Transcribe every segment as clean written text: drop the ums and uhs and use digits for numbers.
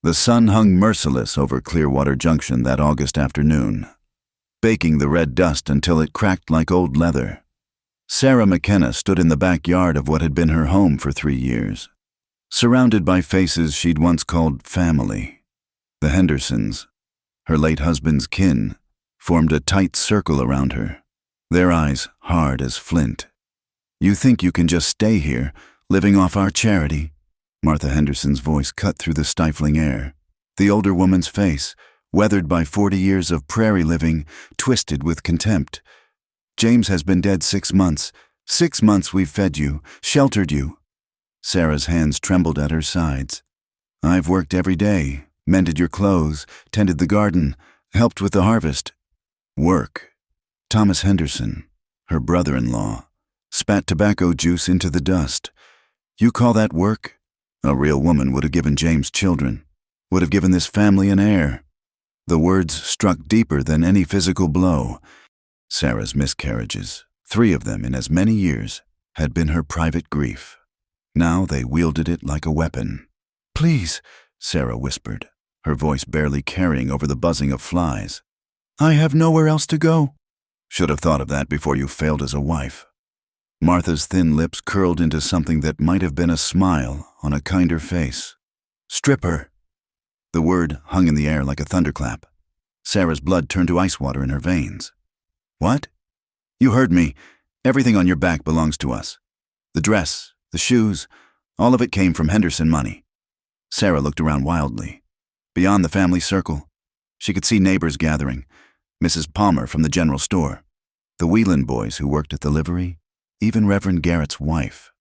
The sun hung merciless over Clearwater Junction that August afternoon, baking the red dust until it cracked like old leather. Sarah McKenna stood in the backyard of what had been her home for 3 years, surrounded by faces she'd once called family. The Hendersons, her late husband's kin, formed a tight circle around her, their eyes hard as flint. "You think you can just stay here, living off our charity?" Martha Henderson's voice cut through the stifling air. The older woman's face, weathered by 40 years of prairie living, twisted with contempt. "James has been dead 6 months. 6 months we've fed you, sheltered you." Sarah's hands trembled at her sides. "I've worked every day, mended your clothes, tended the garden, helped with the harvest." Work. Thomas Henderson, her brother-in-law, spat tobacco juice into the dust. "You call that work? A real woman would have given James children, would have given this family an heir." The words struck deeper than any physical blow. Sarah's miscarriages, 3 of them in as many years, had been her private grief. Now they wielded it like a weapon. "Please," Sarah whispered, her voice barely carrying over the buzzing of flies. "I have nowhere else to go." "Should have thought of that before you failed as a wife." Martha's thin lips curled into something that might have been a smile on a kinder face. "Strip her." The word hung in the air like a thunderclap. Sarah's blood turned to ice water in her veins. "What?" "You heard me. Everything on your back belongs to us. The dress, the shoes, all of it came from Henderson money." Sarah looked around wildly. Beyond the family circle, she could see neighbors gathering, Mrs. Palmer from the general store, the Whelan boys who worked at the livery, even Reverend Garrett's wife.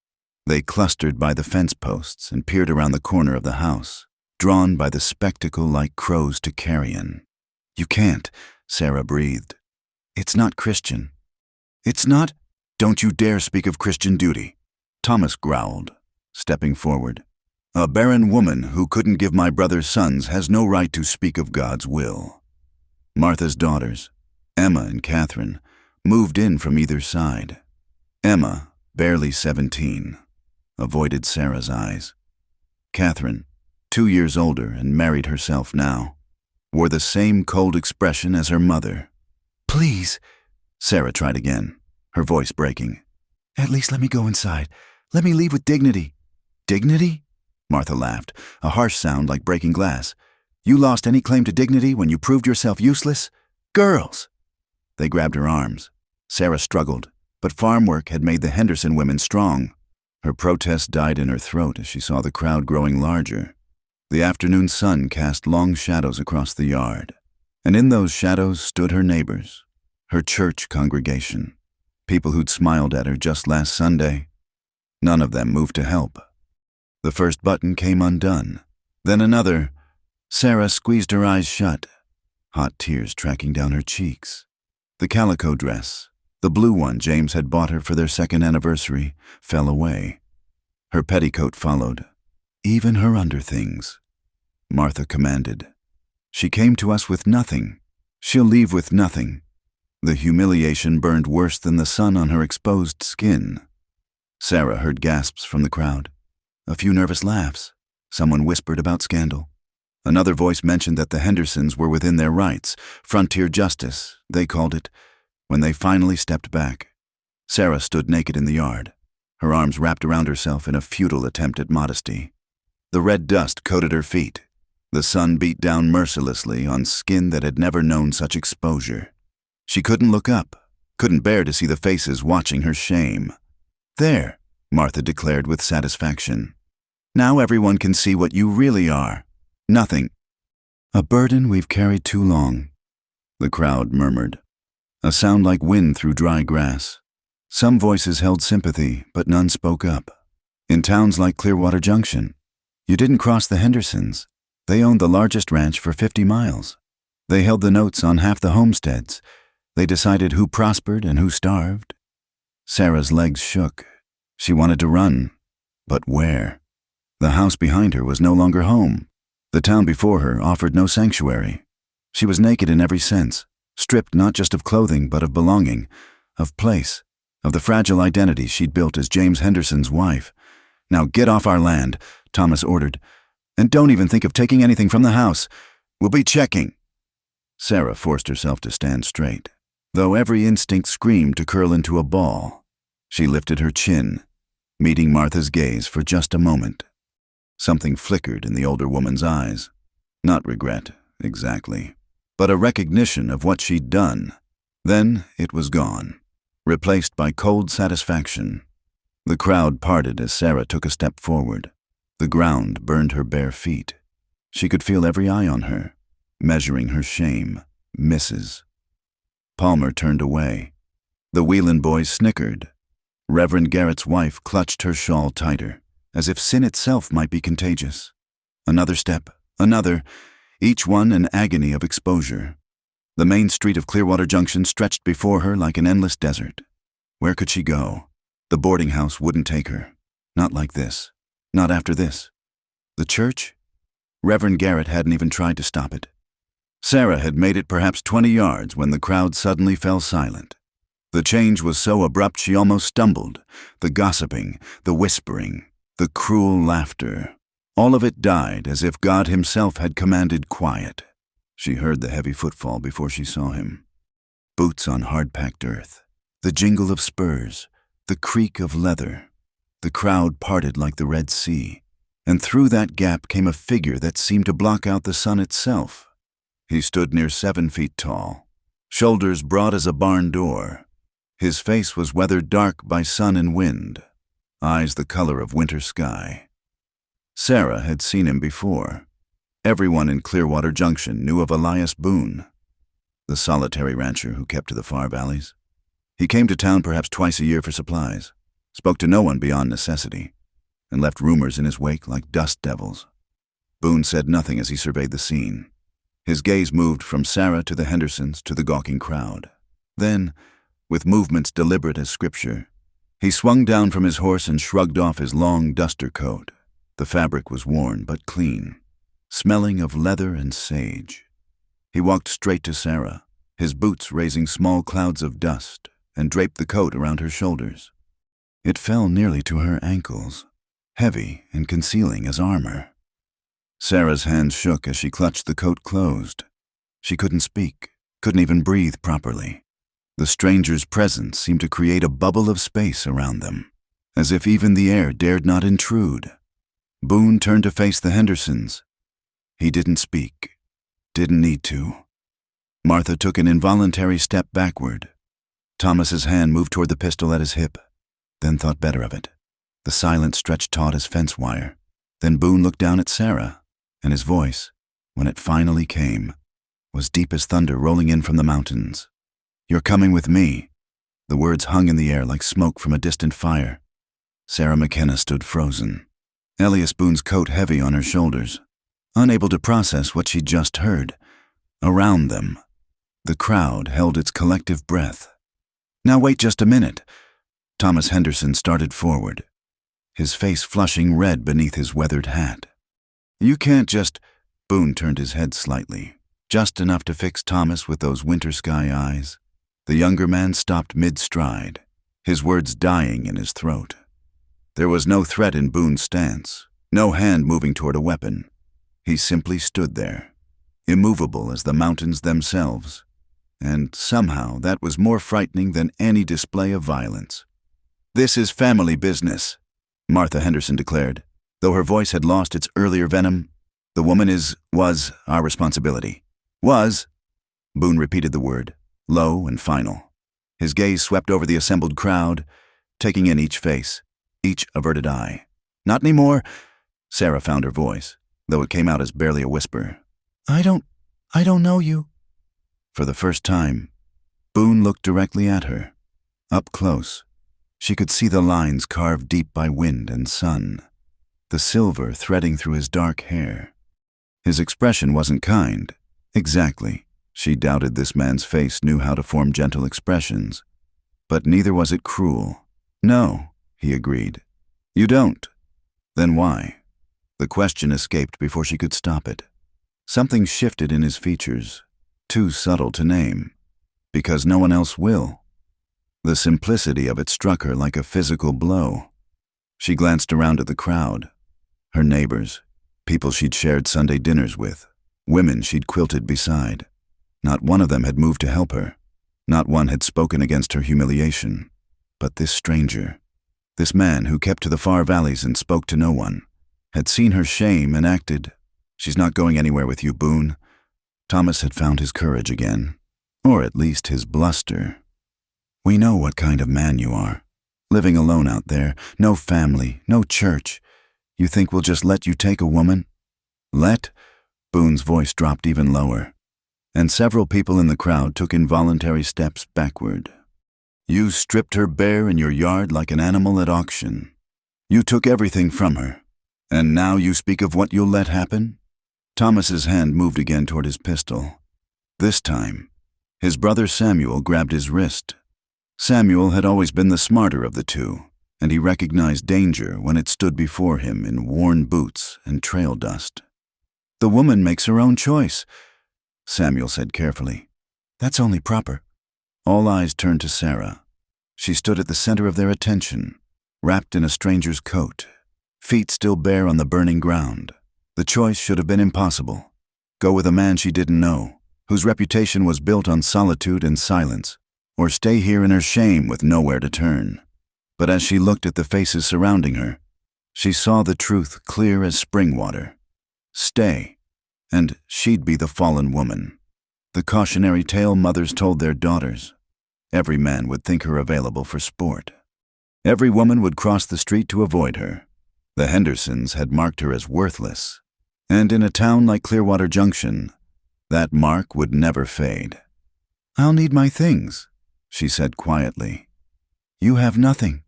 They clustered by the fence posts and peered around the corner of the house, drawn by the spectacle like crows to carrion. "You can't," Sarah breathed. "It's not Christian." "It's not? Don't you dare speak of Christian duty," Thomas growled, stepping forward. "A barren woman who couldn't give my brother's sons has no right to speak of God's will." Martha's daughters, Emma and Catherine, moved in from either side. Emma, barely 17, avoided Sarah's eyes. Catherine, 2 years older and married herself now, wore the same cold expression as her mother. "Please," Sarah tried again, her voice breaking. "At least let me go inside. Let me leave with dignity." "Dignity?" Martha laughed, a harsh sound like breaking glass. "You lost any claim to dignity when you proved yourself useless? Girls!" They grabbed her arms. Sarah struggled, but farm work had made the Henderson women strong. Her protest died in her throat as she saw the crowd growing larger. The afternoon sun cast long shadows across the yard, and in those shadows stood her neighbors, her church congregation, people who'd smiled at her just last Sunday. None of them moved to help. The first button came undone, then another. Sarah squeezed her eyes shut, hot tears tracking down her cheeks. The calico dress, the blue one James had bought her for their 2nd anniversary, fell away. Her petticoat followed, even her underthings. Martha commanded. "She came to us with nothing. She'll leave with nothing." The humiliation burned worse than the sun on her exposed skin. Sarah heard gasps from the crowd, a few nervous laughs. Someone whispered about scandal. Another voice mentioned that the Hendersons were within their rights, frontier justice, they called it, when they finally stepped back. Sarah stood naked in the yard, her arms wrapped around herself in a futile attempt at modesty. The red dust coated her feet. The sun beat down mercilessly on skin that had never known such exposure. She couldn't look up, couldn't bear to see the faces watching her shame. "There," Martha declared with satisfaction. "Now everyone can see what you really are. Nothing. A burden we've carried too long," the crowd murmured, a sound like wind through dry grass. Some voices held sympathy, but none spoke up. In towns like Clearwater Junction, you didn't cross the Hendersons. They owned the largest ranch for 50 miles. They held the notes on half the homesteads. They decided who prospered and who starved. Sarah's legs shook. She wanted to run, but where? The house behind her was no longer home. The town before her offered no sanctuary. She was naked in every sense, stripped not just of clothing but of belonging, of place, of the fragile identity she'd built as James Henderson's wife. "Now get off our land," Thomas ordered. And don't even think of taking anything from the house. We'll be checking. Sarah forced herself to stand straight, though every instinct screamed to curl into a ball. She lifted her chin, meeting Martha's gaze for just a moment. Something flickered in the older woman's eyes. Not regret, exactly, but a recognition of what she'd done. Then it was gone, replaced by cold satisfaction. The crowd parted as Sarah took a step forward. The ground burned her bare feet. She could feel every eye on her, measuring her shame. Misses. Palmer turned away. The Whelan boys snickered. Reverend Garrett's wife clutched her shawl tighter, as if sin itself might be contagious. Another step, another, each one an agony of exposure. The main street of Clearwater Junction stretched before her like an endless desert. Where could she go? The boarding house wouldn't take her. Not like this. Not after this. The church? Reverend Garrett hadn't even tried to stop it. Sarah had made it perhaps 20 yards when the crowd suddenly fell silent. The change was so abrupt she almost stumbled. The gossiping, the whispering, the cruel laughter. All of it died as if God himself had commanded quiet. She heard the heavy footfall before she saw him. Boots on hard-packed earth. The jingle of spurs. The creak of leather. The crowd parted like the Red Sea, and through that gap came a figure that seemed to block out the sun itself. He stood near 7 feet tall, shoulders broad as a barn door. His face was weathered dark by sun and wind, eyes the color of winter sky. Sarah had seen him before. Everyone in Clearwater Junction knew of Elias Boone, the solitary rancher who kept to the far valleys. He came to town perhaps twice a year for supplies, spoke to no one beyond necessity, and left rumors in his wake like dust devils. Boone said nothing as he surveyed the scene. His gaze moved from Sarah to the Hendersons to the gawking crowd. Then, with movements deliberate as scripture, he swung down from his horse and shrugged off his long duster coat. The fabric was worn but clean, smelling of leather and sage. He walked straight to Sarah, his boots raising small clouds of dust, and draped the coat around her shoulders. It fell nearly to her ankles, heavy and concealing as armor. Sarah's hands shook as she clutched the coat closed. She couldn't speak, couldn't even breathe properly. The stranger's presence seemed to create a bubble of space around them, as if even the air dared not intrude. Boone turned to face the Hendersons. He didn't speak, didn't need to. Martha took an involuntary step backward. Thomas's hand moved toward the pistol at his hip, then thought better of it. The silence stretched taut as fence wire. Then Boone looked down at Sarah, and his voice, when it finally came, was deep as thunder rolling in from the mountains. "You're coming with me." The words hung in the air like smoke from a distant fire. Sarah McKenna stood frozen, Elias Boone's coat heavy on her shoulders, unable to process what she'd just heard. Around them, the crowd held its collective breath. "Now wait just a minute." Thomas Henderson started forward, his face flushing red beneath his weathered hat. "You can't just—" Boone turned his head slightly, just enough to fix Thomas with those winter sky eyes. The younger man stopped mid-stride, his words dying in his throat. There was no threat in Boone's stance, no hand moving toward a weapon. He simply stood there, immovable as the mountains themselves, and somehow that was more frightening than any display of violence. "This is family business," Martha Henderson declared. Though her voice had lost its earlier venom, "The woman was our responsibility." "Was?" Boone repeated the word, low and final. His gaze swept over the assembled crowd, taking in each face, each averted eye. "Not anymore." Sarah found her voice, though it came out as barely a whisper. I don't know you." For the first time, Boone looked directly at her. Up close, she could see the lines carved deep by wind and sun, the silver threading through his dark hair. His expression wasn't kind. Exactly. She doubted this man's face knew how to form gentle expressions. But neither was it cruel. "No," he agreed. "You don't." Then why? The question escaped before she could stop it. Something shifted in his features, too subtle to name. Because no one else will. The simplicity of it struck her like a physical blow. She glanced around at the crowd. Her neighbors, People she'd shared Sunday dinners with, women she'd quilted beside. Not one of them had moved to help her. Not one had spoken against her humiliation. But this stranger, this man who kept to the far valleys and spoke to no one, had seen her shame and acted, "She's not going anywhere with you, Boone." Thomas had found his courage again, or at least his bluster. "We know what kind of man you are. Living alone out there, no family, no church. You think we'll just let you take a woman?" "Let?" Boone's voice dropped even lower, and several people in the crowd took involuntary steps backward. "You stripped her bare in your yard like an animal at auction. You took everything from her, and now you speak of what you'll let happen?" Thomas's hand moved again toward his pistol. This time, his brother Samuel grabbed his wrist. Samuel had always been the smarter of the two, and he recognized danger when it stood before him in worn boots and trail dust. "The woman makes her own choice," Samuel said carefully. "That's only proper." All eyes turned to Sarah. She stood at the center of their attention, wrapped in a stranger's coat, feet still bare on the burning ground. The choice should have been impossible. Go with a man she didn't know, whose reputation was built on solitude and silence, or stay here in her shame with nowhere to turn. But as she looked at the faces surrounding her, she saw the truth clear as spring water. Stay, and she'd be the fallen woman. The cautionary tale mothers told their daughters. Every man would think her available for sport. Every woman would cross the street to avoid her. The Hendersons had marked her as worthless, and in a town like Clearwater Junction, that mark would never fade. "I'll need my things," she said quietly. "You have nothing."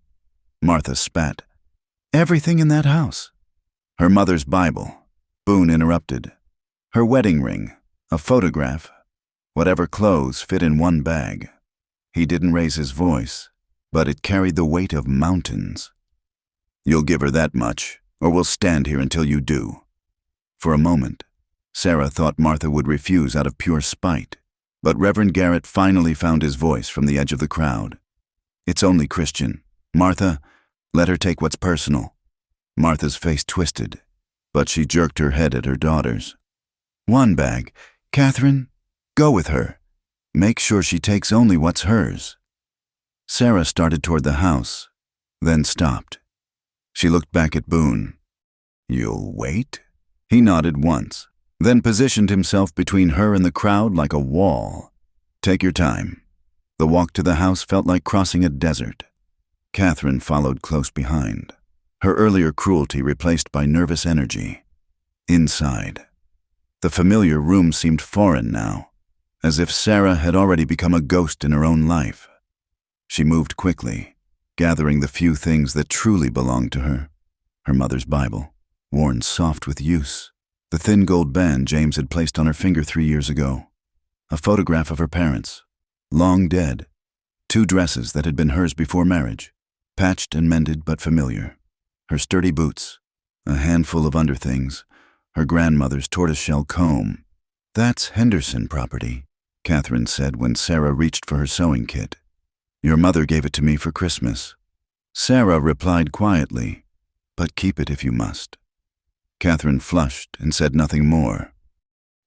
Martha spat. "Everything in that house." Her mother's Bible, Boone interrupted. Her wedding ring, a photograph, whatever clothes fit in one bag. He didn't raise his voice, but it carried the weight of mountains. "You'll give her that much, or we'll stand here until you do." For a moment, Sarah thought Martha would refuse out of pure spite, but Reverend Garrett finally found his voice from the edge of the crowd. "It's only Christian. Martha, let her take what's personal." Martha's face twisted, but she jerked her head at her daughters. "One bag. Catherine, go with her. Make sure she takes only what's hers." Sarah started toward the house, then stopped. She looked back at Boone. "You'll wait?" He nodded once, then positioned himself between her and the crowd like a wall. "Take your time." The walk to the house felt like crossing a desert. Catherine followed close behind, her earlier cruelty replaced by nervous energy. Inside, the familiar room seemed foreign now, as if Sarah had already become a ghost in her own life. She moved quickly, gathering the few things that truly belonged to her. Her mother's Bible, worn soft with use. The thin gold band James had placed on her finger 3 years ago. A photograph of her parents, long dead. 2 dresses that had been hers before marriage, patched and mended but familiar. Her sturdy boots, a handful of underthings, her grandmother's tortoiseshell comb. "That's Henderson property," Catherine said when Sarah reached for her sewing kit. "Your mother gave it to me for Christmas." Sarah replied quietly, "But keep it if you must." Catherine flushed and said nothing more.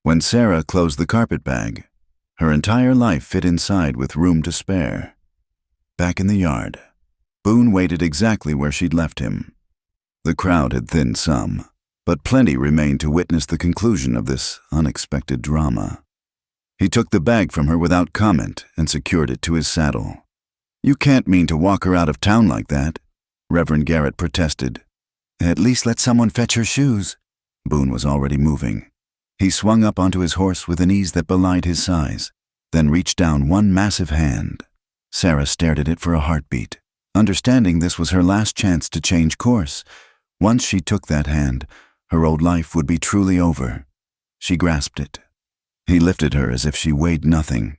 When Sarah closed the carpet bag, her entire life fit inside with room to spare. Back in the yard, Boone waited exactly where she'd left him. The crowd had thinned some, but plenty remained to witness the conclusion of this unexpected drama. He took the bag from her without comment and secured it to his saddle. "You can't mean to walk her out of town like that," Reverend Garrett protested. "At least let someone fetch her shoes." Boone was already moving. He swung up onto his horse with an ease that belied his size, then reached down one massive hand. Sarah stared at it for a heartbeat, understanding this was her last chance to change course. Once she took that hand, her old life would be truly over. She grasped it. He lifted her as if she weighed nothing,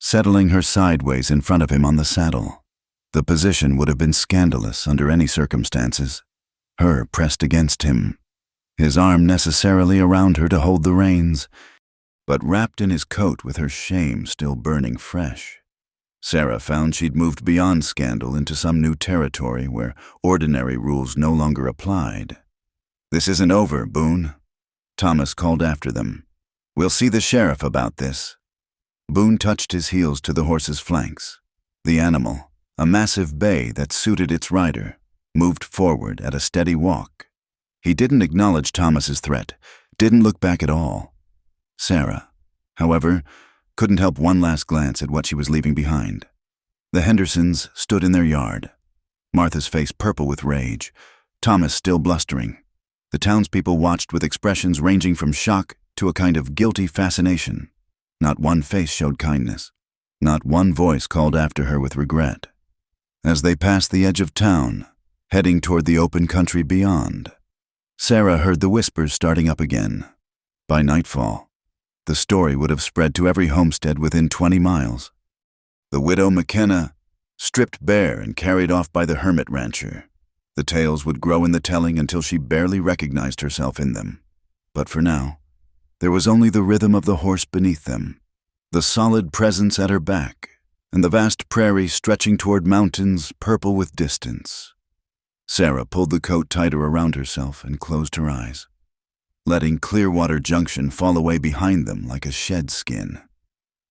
settling her sideways in front of him on the saddle. The position would have been scandalous under any circumstances. Her pressed against him, his arm necessarily around her to hold the reins, but wrapped in his coat with her shame still burning fresh. Sarah found she'd moved beyond scandal into some new territory where ordinary rules no longer applied. "This isn't over, Boone," Thomas called after them. "We'll see the sheriff about this." Boone touched his heels to the horse's flanks. The animal, a massive bay that suited its rider, moved forward at a steady walk. He didn't acknowledge Thomas's threat, didn't look back at all. Sarah, however, couldn't help one last glance at what she was leaving behind. The Hendersons stood in their yard, Martha's face purple with rage, Thomas still blustering. The townspeople watched with expressions ranging from shock to a kind of guilty fascination. Not one face showed kindness. Not one voice called after her with regret. As they passed the edge of town, heading toward the open country beyond, Sarah heard the whispers starting up again. By nightfall, the story would have spread to every homestead within 20 miles. The widow McKenna, stripped bare and carried off by the hermit rancher. The tales would grow in the telling until she barely recognized herself in them. But for now, there was only the rhythm of the horse beneath them, the solid presence at her back, and the vast prairie stretching toward mountains purple with distance. Sarah pulled the coat tighter around herself and closed her eyes, letting Clearwater Junction fall away behind them like a shed skin.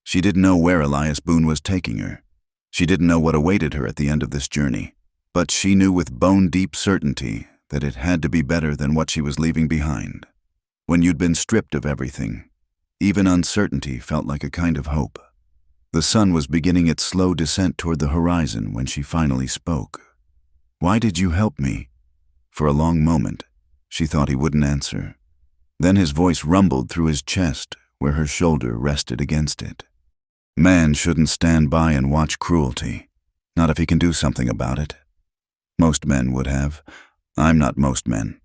She didn't know where Elias Boone was taking her. She didn't know what awaited her at the end of this journey, but she knew with bone-deep certainty that it had to be better than what she was leaving behind. When you'd been stripped of everything, even uncertainty felt like a kind of hope. The sun was beginning its slow descent toward the horizon when she finally spoke. "Why did you help me?" For a long moment, she thought he wouldn't answer. Then his voice rumbled through his chest, where her shoulder rested against it. "Man shouldn't stand by and watch cruelty, not if he can do something about it. Most men would have. I'm not most men."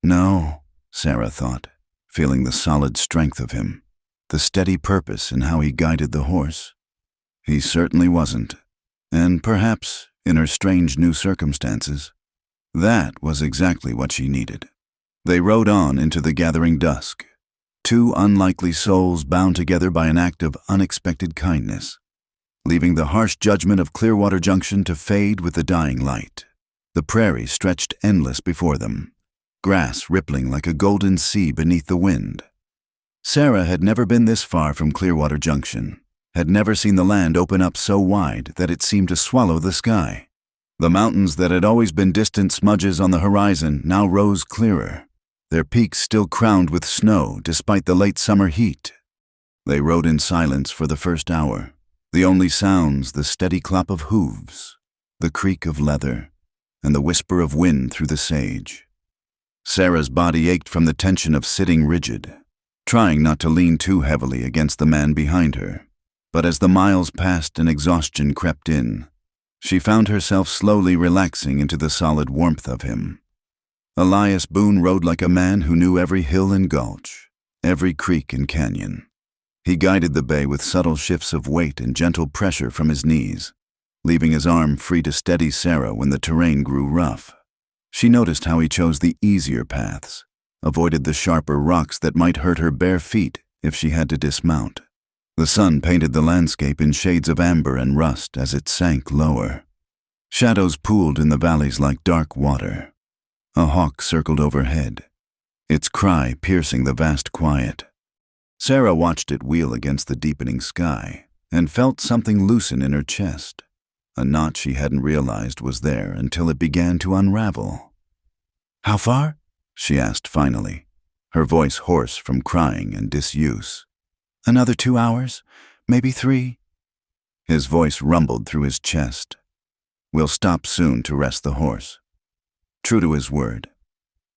No, Sarah thought, feeling the solid strength of him, the steady purpose in how he guided the horse. He certainly wasn't, and perhaps, in her strange new circumstances, that was exactly what she needed. They rode on into the gathering dusk, two unlikely souls bound together by an act of unexpected kindness, leaving the harsh judgment of Clearwater Junction to fade with the dying light. The prairie stretched endless before them, grass rippling like a golden sea beneath the wind. Sarah had never been this far from Clearwater Junction, had never seen the land open up so wide that it seemed to swallow the sky. The mountains that had always been distant smudges on the horizon now rose clearer, their peaks still crowned with snow despite the late summer heat. They rode in silence for the first hour, the only sounds the steady clop of hooves, the creak of leather, and the whisper of wind through the sage. Sarah's body ached from the tension of sitting rigid, trying not to lean too heavily against the man behind her. But as the miles passed and exhaustion crept in, she found herself slowly relaxing into the solid warmth of him. Elias Boone rode like a man who knew every hill and gulch, every creek and canyon. He guided the bay with subtle shifts of weight and gentle pressure from his knees, leaving his arm free to steady Sarah when the terrain grew rough. She noticed how he chose the easier paths, avoided the sharper rocks that might hurt her bare feet if she had to dismount. The sun painted the landscape in shades of amber and rust as it sank lower. Shadows pooled in the valleys like dark water. A hawk circled overhead, its cry piercing the vast quiet. Sarah watched it wheel against the deepening sky and felt something loosen in her chest, a knot she hadn't realized was there until it began to unravel. "How far?" she asked finally, her voice hoarse from crying and disuse. "Another 2 hours, maybe 3. His voice rumbled through his chest. "We'll stop soon to rest the horse." True to his word,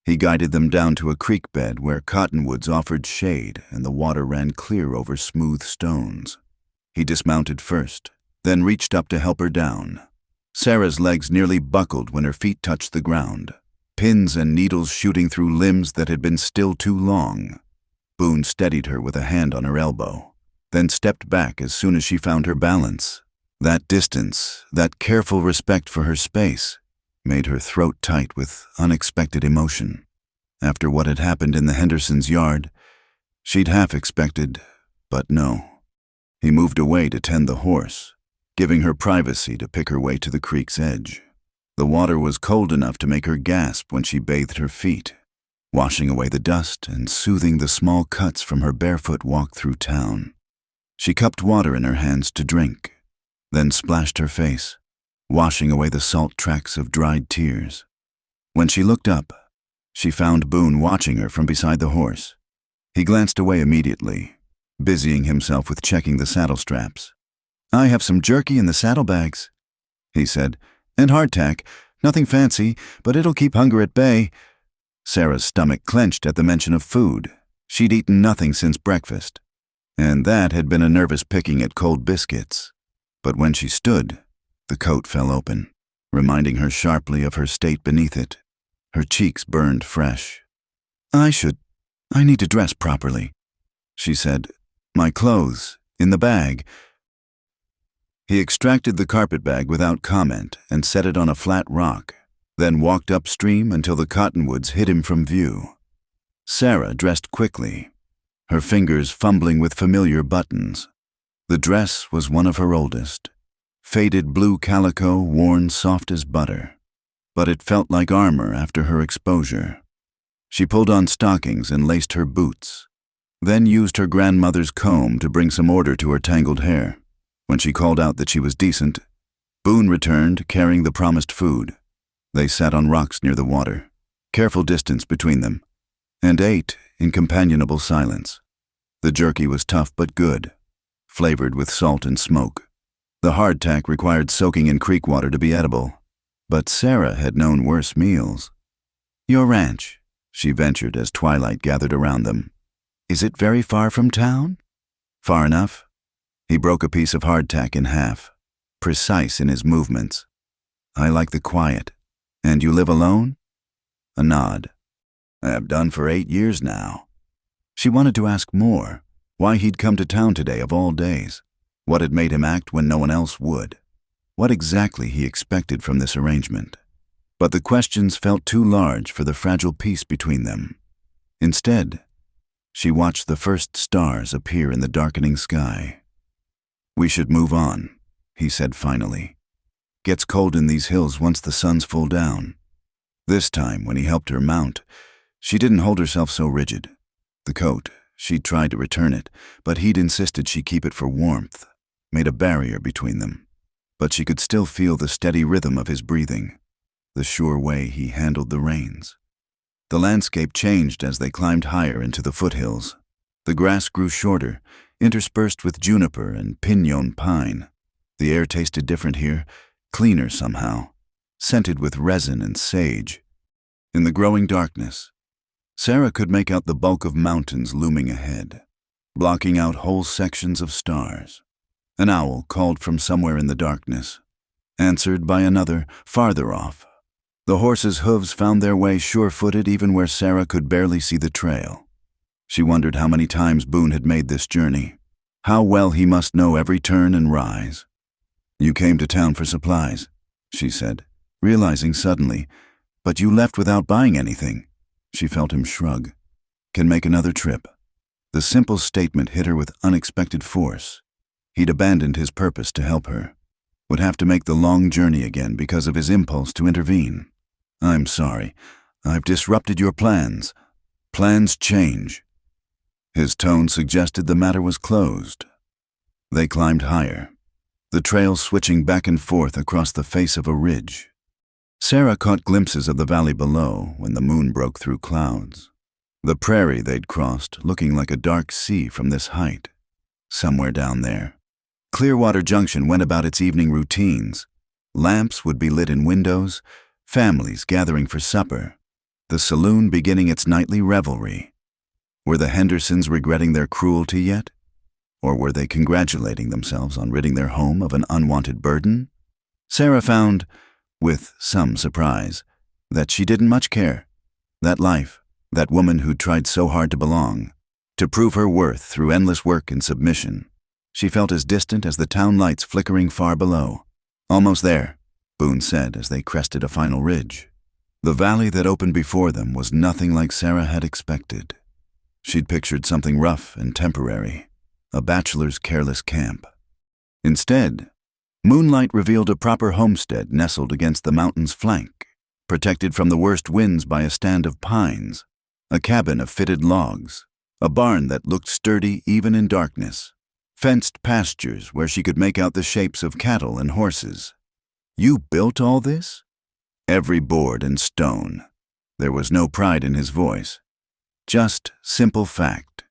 he guided them down to a creek bed where cottonwoods offered shade and the water ran clear over smooth stones. He dismounted first, then reached up to help her down. Sarah's legs nearly buckled when her feet touched the ground, pins and needles shooting through limbs that had been still too long. Boone steadied her with a hand on her elbow, then stepped back as soon as she found her balance. That distance, that careful respect for her space, made her throat tight with unexpected emotion. After what had happened in the Hendersons' yard, she'd half expected, but no. He moved away to tend the horse, giving her privacy to pick her way to the creek's edge. The water was cold enough to make her gasp when she bathed her feet. washing away the dust and soothing the small cuts from her barefoot walk through town. She cupped water in her hands to drink, then splashed her face, washing away the salt tracks of dried tears. When she looked up, she found Boone watching her from beside the horse. He glanced away immediately, busying himself with checking the saddle straps. "I have some jerky in the saddlebags," he said, "and hardtack. Nothing fancy, but it'll keep hunger at bay." Sarah's stomach clenched at the mention of food. She'd eaten nothing since breakfast, and that had been a nervous picking at cold biscuits. But when she stood, the coat fell open, reminding her sharply of her state beneath it. Her cheeks burned fresh. I need to dress properly," she said. "My clothes, in the bag." He extracted the carpetbag without comment and set it on a flat rock, then walked upstream until the cottonwoods hid him from view. Sarah dressed quickly, her fingers fumbling with familiar buttons. The dress was one of her oldest, faded blue calico worn soft as butter, but it felt like armor after her exposure. She pulled on stockings and laced her boots, then used her grandmother's comb to bring some order to her tangled hair. When she called out that she was decent, Boone returned carrying the promised food. They sat on rocks near the water, careful distance between them, and ate in companionable silence. The jerky was tough but good, flavored with salt and smoke. The hardtack required soaking in creek water to be edible, but Sarah had known worse meals. "Your ranch," she ventured as twilight gathered around them. "Is it very far from town?" "Far enough." He broke a piece of hardtack in half, precise in his movements. "I like the quiet. And you live alone?" A nod. "I have done for 8 years now." She wanted to ask more, why he'd come to town today of all days, what had made him act when no one else would, what exactly he expected from this arrangement. But the questions felt too large for the fragile peace between them. Instead, she watched the first stars appear in the darkening sky. "We should move on," he said finally. "Gets cold in these hills once the sun's full down." This time, when he helped her mount, she didn't hold herself so rigid. The coat, she'd tried to return it, but he'd insisted she keep it for warmth, made a barrier between them. But she could still feel the steady rhythm of his breathing, the sure way he handled the reins. The landscape changed as they climbed higher into the foothills. The grass grew shorter, interspersed with juniper and piñon pine. The air tasted different here, cleaner somehow, scented with resin and sage. In the growing darkness, Sarah could make out the bulk of mountains looming ahead, blocking out whole sections of stars. An owl called from somewhere in the darkness, answered by another farther off. The horses' hooves found their way sure-footed even where Sarah could barely see the trail. She wondered how many times Boone had made this journey, how well he must know every turn and rise. "You came to town for supplies," she said, realizing suddenly, "but you left without buying anything." She felt him shrug. "Can make another trip." The simple statement hit her with unexpected force. He'd abandoned his purpose to help her, would have to make the long journey again because of his impulse to intervene. "I'm sorry. I've disrupted your plans. Plans change." His tone suggested the matter was closed. They climbed higher, the trail switching back and forth across the face of a ridge. Sarah caught glimpses of the valley below when the moon broke through clouds. The prairie they'd crossed looking like a dark sea from this height. Somewhere down there, Clearwater Junction went about its evening routines. Lamps would be lit in windows, families gathering for supper, the saloon beginning its nightly revelry. Were the Hendersons regretting their cruelty yet? Or were they congratulating themselves on ridding their home of an unwanted burden? Sarah found, with some surprise, that she didn't much care. That life, that woman who'd tried so hard to belong, to prove her worth through endless work and submission, she felt as distant as the town lights flickering far below. "Almost there," Boone said as they crested a final ridge. The valley that opened before them was nothing like Sarah had expected. She'd pictured something rough and temporary, a bachelor's careless camp. Instead, moonlight revealed a proper homestead nestled against the mountain's flank, protected from the worst winds by a stand of pines. A cabin of fitted logs. A barn that looked sturdy even in darkness. Fenced pastures where she could make out the shapes of cattle and horses. "You built all this?" Every board and stone. There was no pride in his voice. Just simple fact.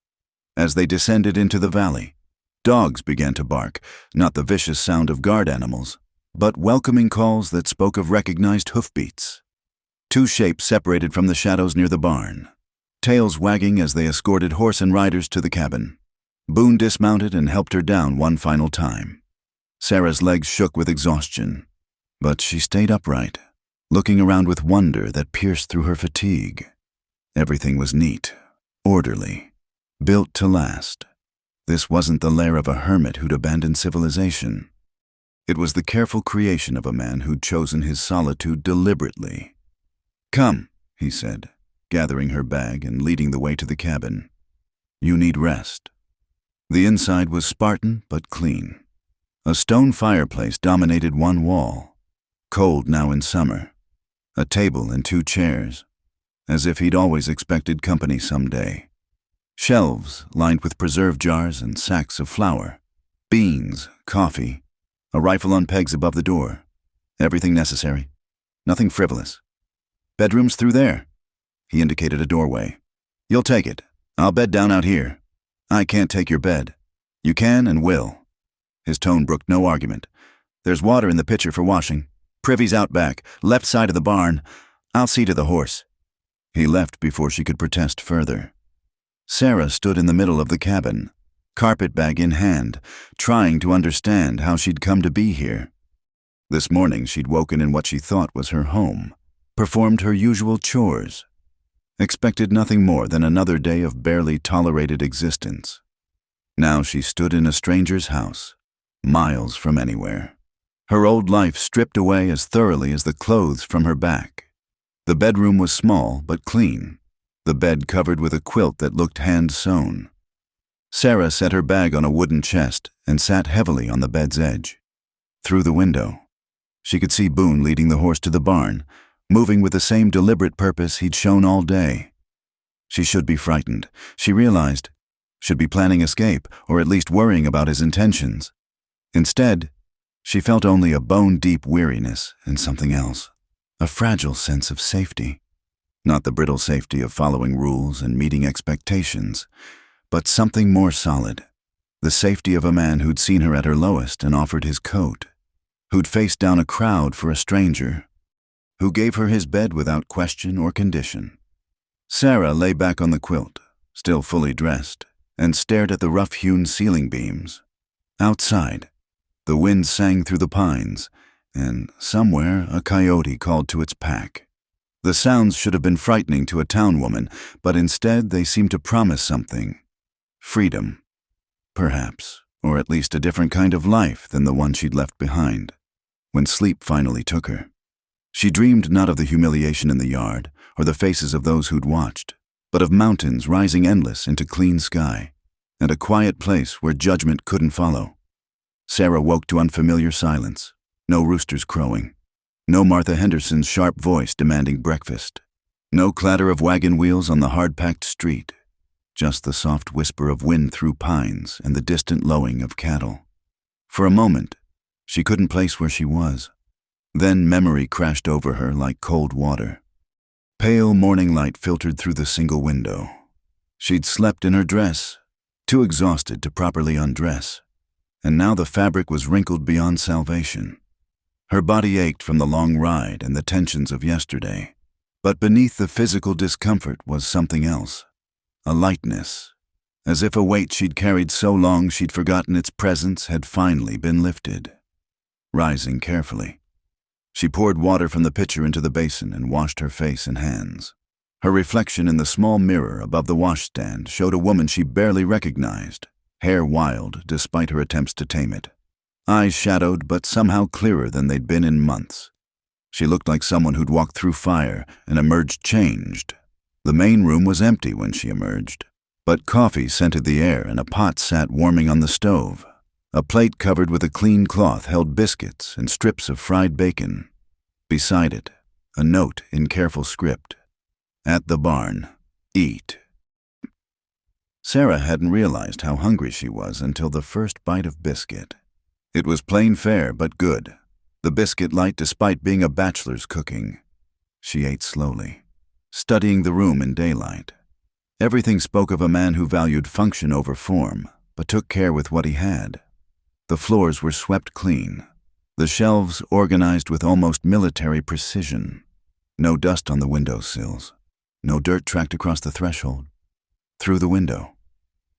As they descended into the valley, dogs began to bark, not the vicious sound of guard animals, but welcoming calls that spoke of recognized hoofbeats. Two shapes separated from the shadows near the barn, tails wagging as they escorted horse and riders to the cabin. Boone dismounted and helped her down one final time. Sarah's legs shook with exhaustion, but she stayed upright, looking around with wonder that pierced through her fatigue. Everything was neat, orderly, built to last. This wasn't the lair of a hermit who'd abandoned civilization. It was the careful creation of a man who'd chosen his solitude deliberately. "Come," he said, gathering her bag and leading the way to the cabin. "You need rest." The inside was Spartan but clean. A stone fireplace dominated one wall, cold now in summer. A table and two chairs, as if he'd always expected company someday. Shelves lined with preserve jars and sacks of flour, beans, coffee, a rifle on pegs above the door. Everything necessary, nothing frivolous. "Bedroom's through there." He indicated a doorway. "You'll take it. I'll bed down out here." "I can't take your bed." "You can and will." His tone brooked no argument. "There's water in the pitcher for washing. Privy's out back, left side of the barn. I'll see to the horse." He left before she could protest further. Sarah stood in the middle of the cabin, carpetbag in hand, trying to understand how she'd come to be here. This morning she'd woken in what she thought was her home, performed her usual chores, expected nothing more than another day of barely tolerated existence. Now she stood in a stranger's house, miles from anywhere. Her old life stripped away as thoroughly as the clothes from her back. The bedroom was small but clean, the bed covered with a quilt that looked hand-sewn. Sarah set her bag on a wooden chest and sat heavily on the bed's edge. Through the window, she could see Boone leading the horse to the barn, moving with the same deliberate purpose he'd shown all day. She should be frightened, she realized, should be planning escape or at least worrying about his intentions. Instead, she felt only a bone-deep weariness and something else, a fragile sense of safety. Not the brittle safety of following rules and meeting expectations, but something more solid, the safety of a man who'd seen her at her lowest and offered his coat, who'd faced down a crowd for a stranger, who gave her his bed without question or condition. Sarah lay back on the quilt, still fully dressed, and stared at the rough-hewn ceiling beams. Outside, the wind sang through the pines, and somewhere a coyote called to its pack. The sounds should have been frightening to a town woman, but instead they seemed to promise something. Freedom, perhaps, or at least a different kind of life than the one she'd left behind, when sleep finally took her. She dreamed not of the humiliation in the yard, or the faces of those who'd watched, but of mountains rising endless into clean sky, and a quiet place where judgment couldn't follow. Sarah woke to unfamiliar silence, no roosters crowing, no Martha Henderson's sharp voice demanding breakfast, no clatter of wagon wheels on the hard-packed street, just the soft whisper of wind through pines and the distant lowing of cattle. For a moment, she couldn't place where she was. Then memory crashed over her like cold water. Pale morning light filtered through the single window. She'd slept in her dress, too exhausted to properly undress, and now the fabric was wrinkled beyond salvation. Her body ached from the long ride and the tensions of yesterday, but beneath the physical discomfort was something else, a lightness, as if a weight she'd carried so long she'd forgotten its presence had finally been lifted. Rising carefully, she poured water from the pitcher into the basin and washed her face and hands. Her reflection in the small mirror above the washstand showed a woman she barely recognized, hair wild despite her attempts to tame it, eyes shadowed but somehow clearer than they'd been in months. She looked like someone who'd walked through fire and emerged changed. The main room was empty when she emerged, but coffee scented the air and a pot sat warming on the stove. A plate covered with a clean cloth held biscuits and strips of fried bacon. Beside it, a note in careful script. At the barn. Eat. Sarah hadn't realized how hungry she was until the first bite of biscuit. It was plain fare, but good. The biscuit light despite being a bachelor's cooking. She ate slowly, studying the room in daylight. Everything spoke of a man who valued function over form, but took care with what he had. The floors were swept clean, the shelves organized with almost military precision. No dust on the windowsills, no dirt tracked across the threshold. Through the window,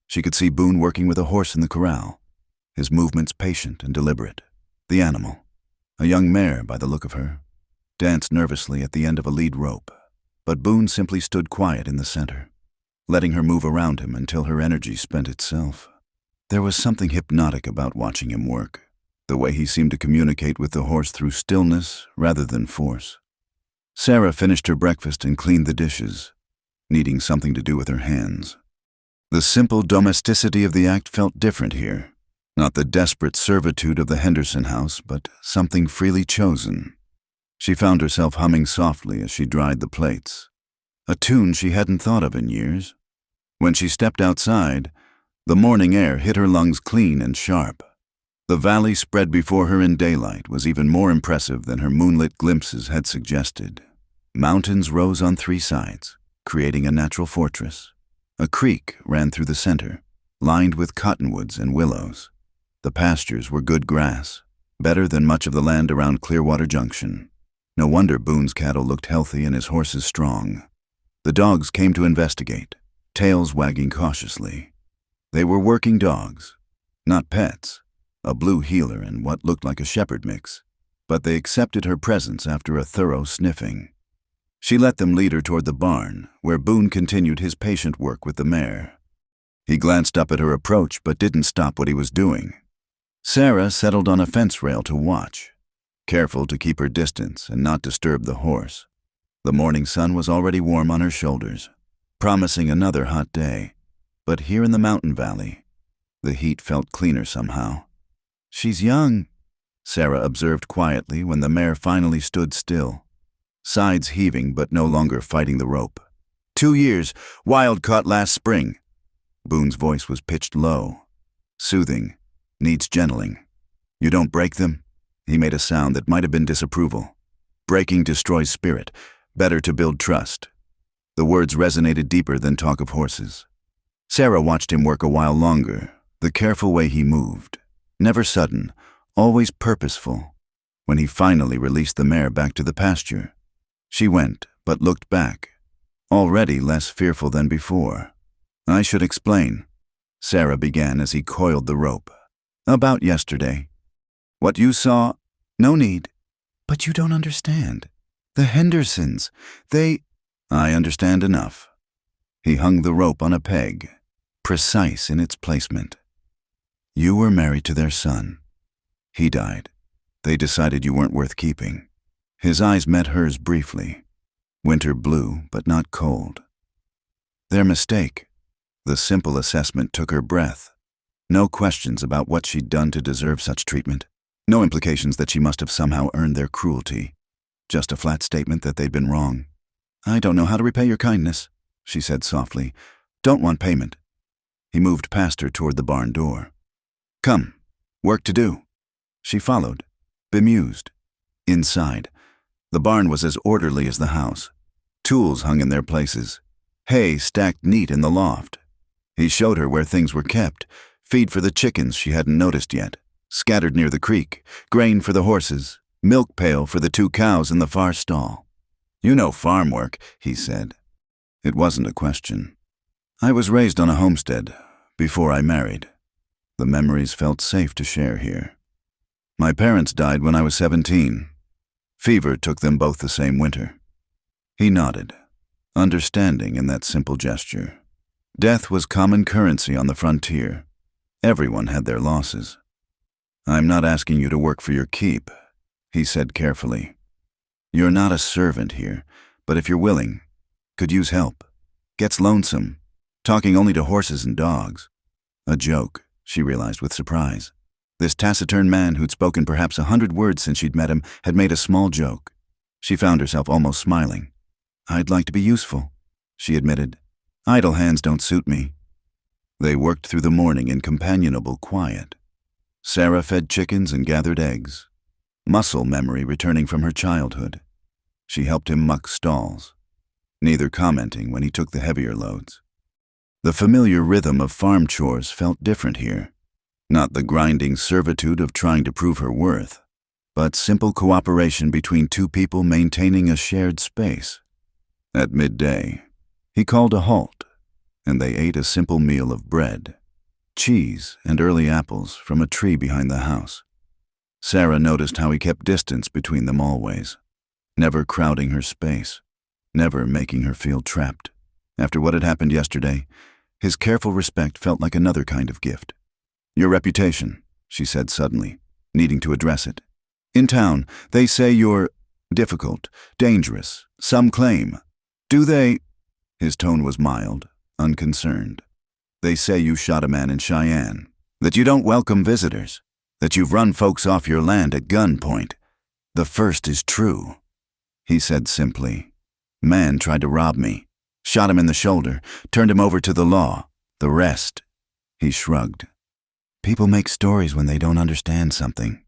she could see Boone working with a horse in the corral, his movements patient and deliberate. The animal, a young mare by the look of her, danced nervously at the end of a lead rope, but Boone simply stood quiet in the center, letting her move around him until her energy spent itself. There was something hypnotic about watching him work, the way he seemed to communicate with the horse through stillness rather than force. Sarah finished her breakfast and cleaned the dishes, needing something to do with her hands. The simple domesticity of the act felt different here, not the desperate servitude of the Henderson house, but something freely chosen. She found herself humming softly as she dried the plates, a tune she hadn't thought of in years. When she stepped outside, the morning air hit her lungs clean and sharp. The valley spread before her in daylight was even more impressive than her moonlit glimpses had suggested. Mountains rose on three sides, creating a natural fortress. A creek ran through the center, lined with cottonwoods and willows. The pastures were good grass, better than much of the land around Clearwater Junction. No wonder Boone's cattle looked healthy and his horses strong. The dogs came to investigate, tails wagging cautiously. They were working dogs, not pets, a blue heeler and what looked like a shepherd mix, but they accepted her presence after a thorough sniffing. She let them lead her toward the barn, where Boone continued his patient work with the mare. He glanced up at her approach but didn't stop what he was doing. Sarah settled on a fence rail to watch, careful to keep her distance and not disturb the horse. The morning sun was already warm on her shoulders, promising another hot day. But here in the mountain valley, the heat felt cleaner somehow. "She's young," Sarah observed quietly when the mare finally stood still, sides heaving but no longer fighting the rope. 2 years, wild caught last spring. Boone's voice was pitched low, soothing, needs gentling. "You don't break them?" He made a sound that might have been disapproval. "Breaking destroys spirit. Better to build trust." The words resonated deeper than talk of horses. Sarah watched him work a while longer, the careful way he moved. Never sudden, always purposeful. When he finally released the mare back to the pasture, she went, but looked back, already less fearful than before. "I should explain," Sarah began as he coiled the rope. "About yesterday. What you saw, no need. But you don't understand. The Hendersons, they—" "I understand enough." He hung the rope on a peg, precise in its placement. "You were married to their son. He died. They decided you weren't worth keeping." His eyes met hers briefly, winter blue but not cold. Their mistake. The simple assessment took her breath. No questions about what she'd done to deserve such treatment. No implications that she must have somehow earned their cruelty. Just a flat statement that they'd been wrong. "I don't know how to repay your kindness," she said softly. "Don't want payment." He moved past her toward the barn door. "Come, work to do." She followed, bemused. Inside, the barn was as orderly as the house. Tools hung in their places, hay stacked neat in the loft. He showed her where things were kept, feed for the chickens she hadn't noticed yet, scattered near the creek, grain for the horses, milk pail for the 2 cows in the far stall. "You know farm work," he said. It wasn't a question. "I was raised on a homestead, before I married. The memories felt safe to share here. My parents died when I was 17. Fever took them both the same winter." He nodded, understanding in that simple gesture. Death was common currency on the frontier. Everyone had their losses. "I'm not asking you to work for your keep," he said carefully. "You're not a servant here, but if you're willing, could use help. Gets lonesome, talking only to horses and dogs." A joke, she realized with surprise. This taciturn man who'd spoken perhaps 100 words since she'd met him had made a small joke. She found herself almost smiling. "I'd like to be useful," she admitted. Idle hands don't suit me. They worked through the morning in companionable quiet. Sarah fed chickens and gathered eggs, muscle memory returning from her childhood. She helped him muck stalls, neither commenting when he took the heavier loads. The familiar rhythm of farm chores felt different here. Not the grinding servitude of trying to prove her worth, but simple cooperation between two people maintaining a shared space. At midday, he called a halt, and they ate a simple meal of bread, cheese, and early apples from a tree behind the house. Sarah noticed how he kept distance between them always, never crowding her space, never making her feel trapped. After what had happened yesterday, his careful respect felt like another kind of gift. "Your reputation," she said suddenly, needing to address it. "In town, they say you're difficult, dangerous, some claim. Do they?" His tone was mild, unconcerned. "They say you shot a man in Cheyenne, that you don't welcome visitors, that you've run folks off your land at gunpoint. The first is true," he said simply. "Man tried to rob me, shot him in the shoulder, turned him over to the law. The rest," he shrugged. "People make stories when they don't understand something.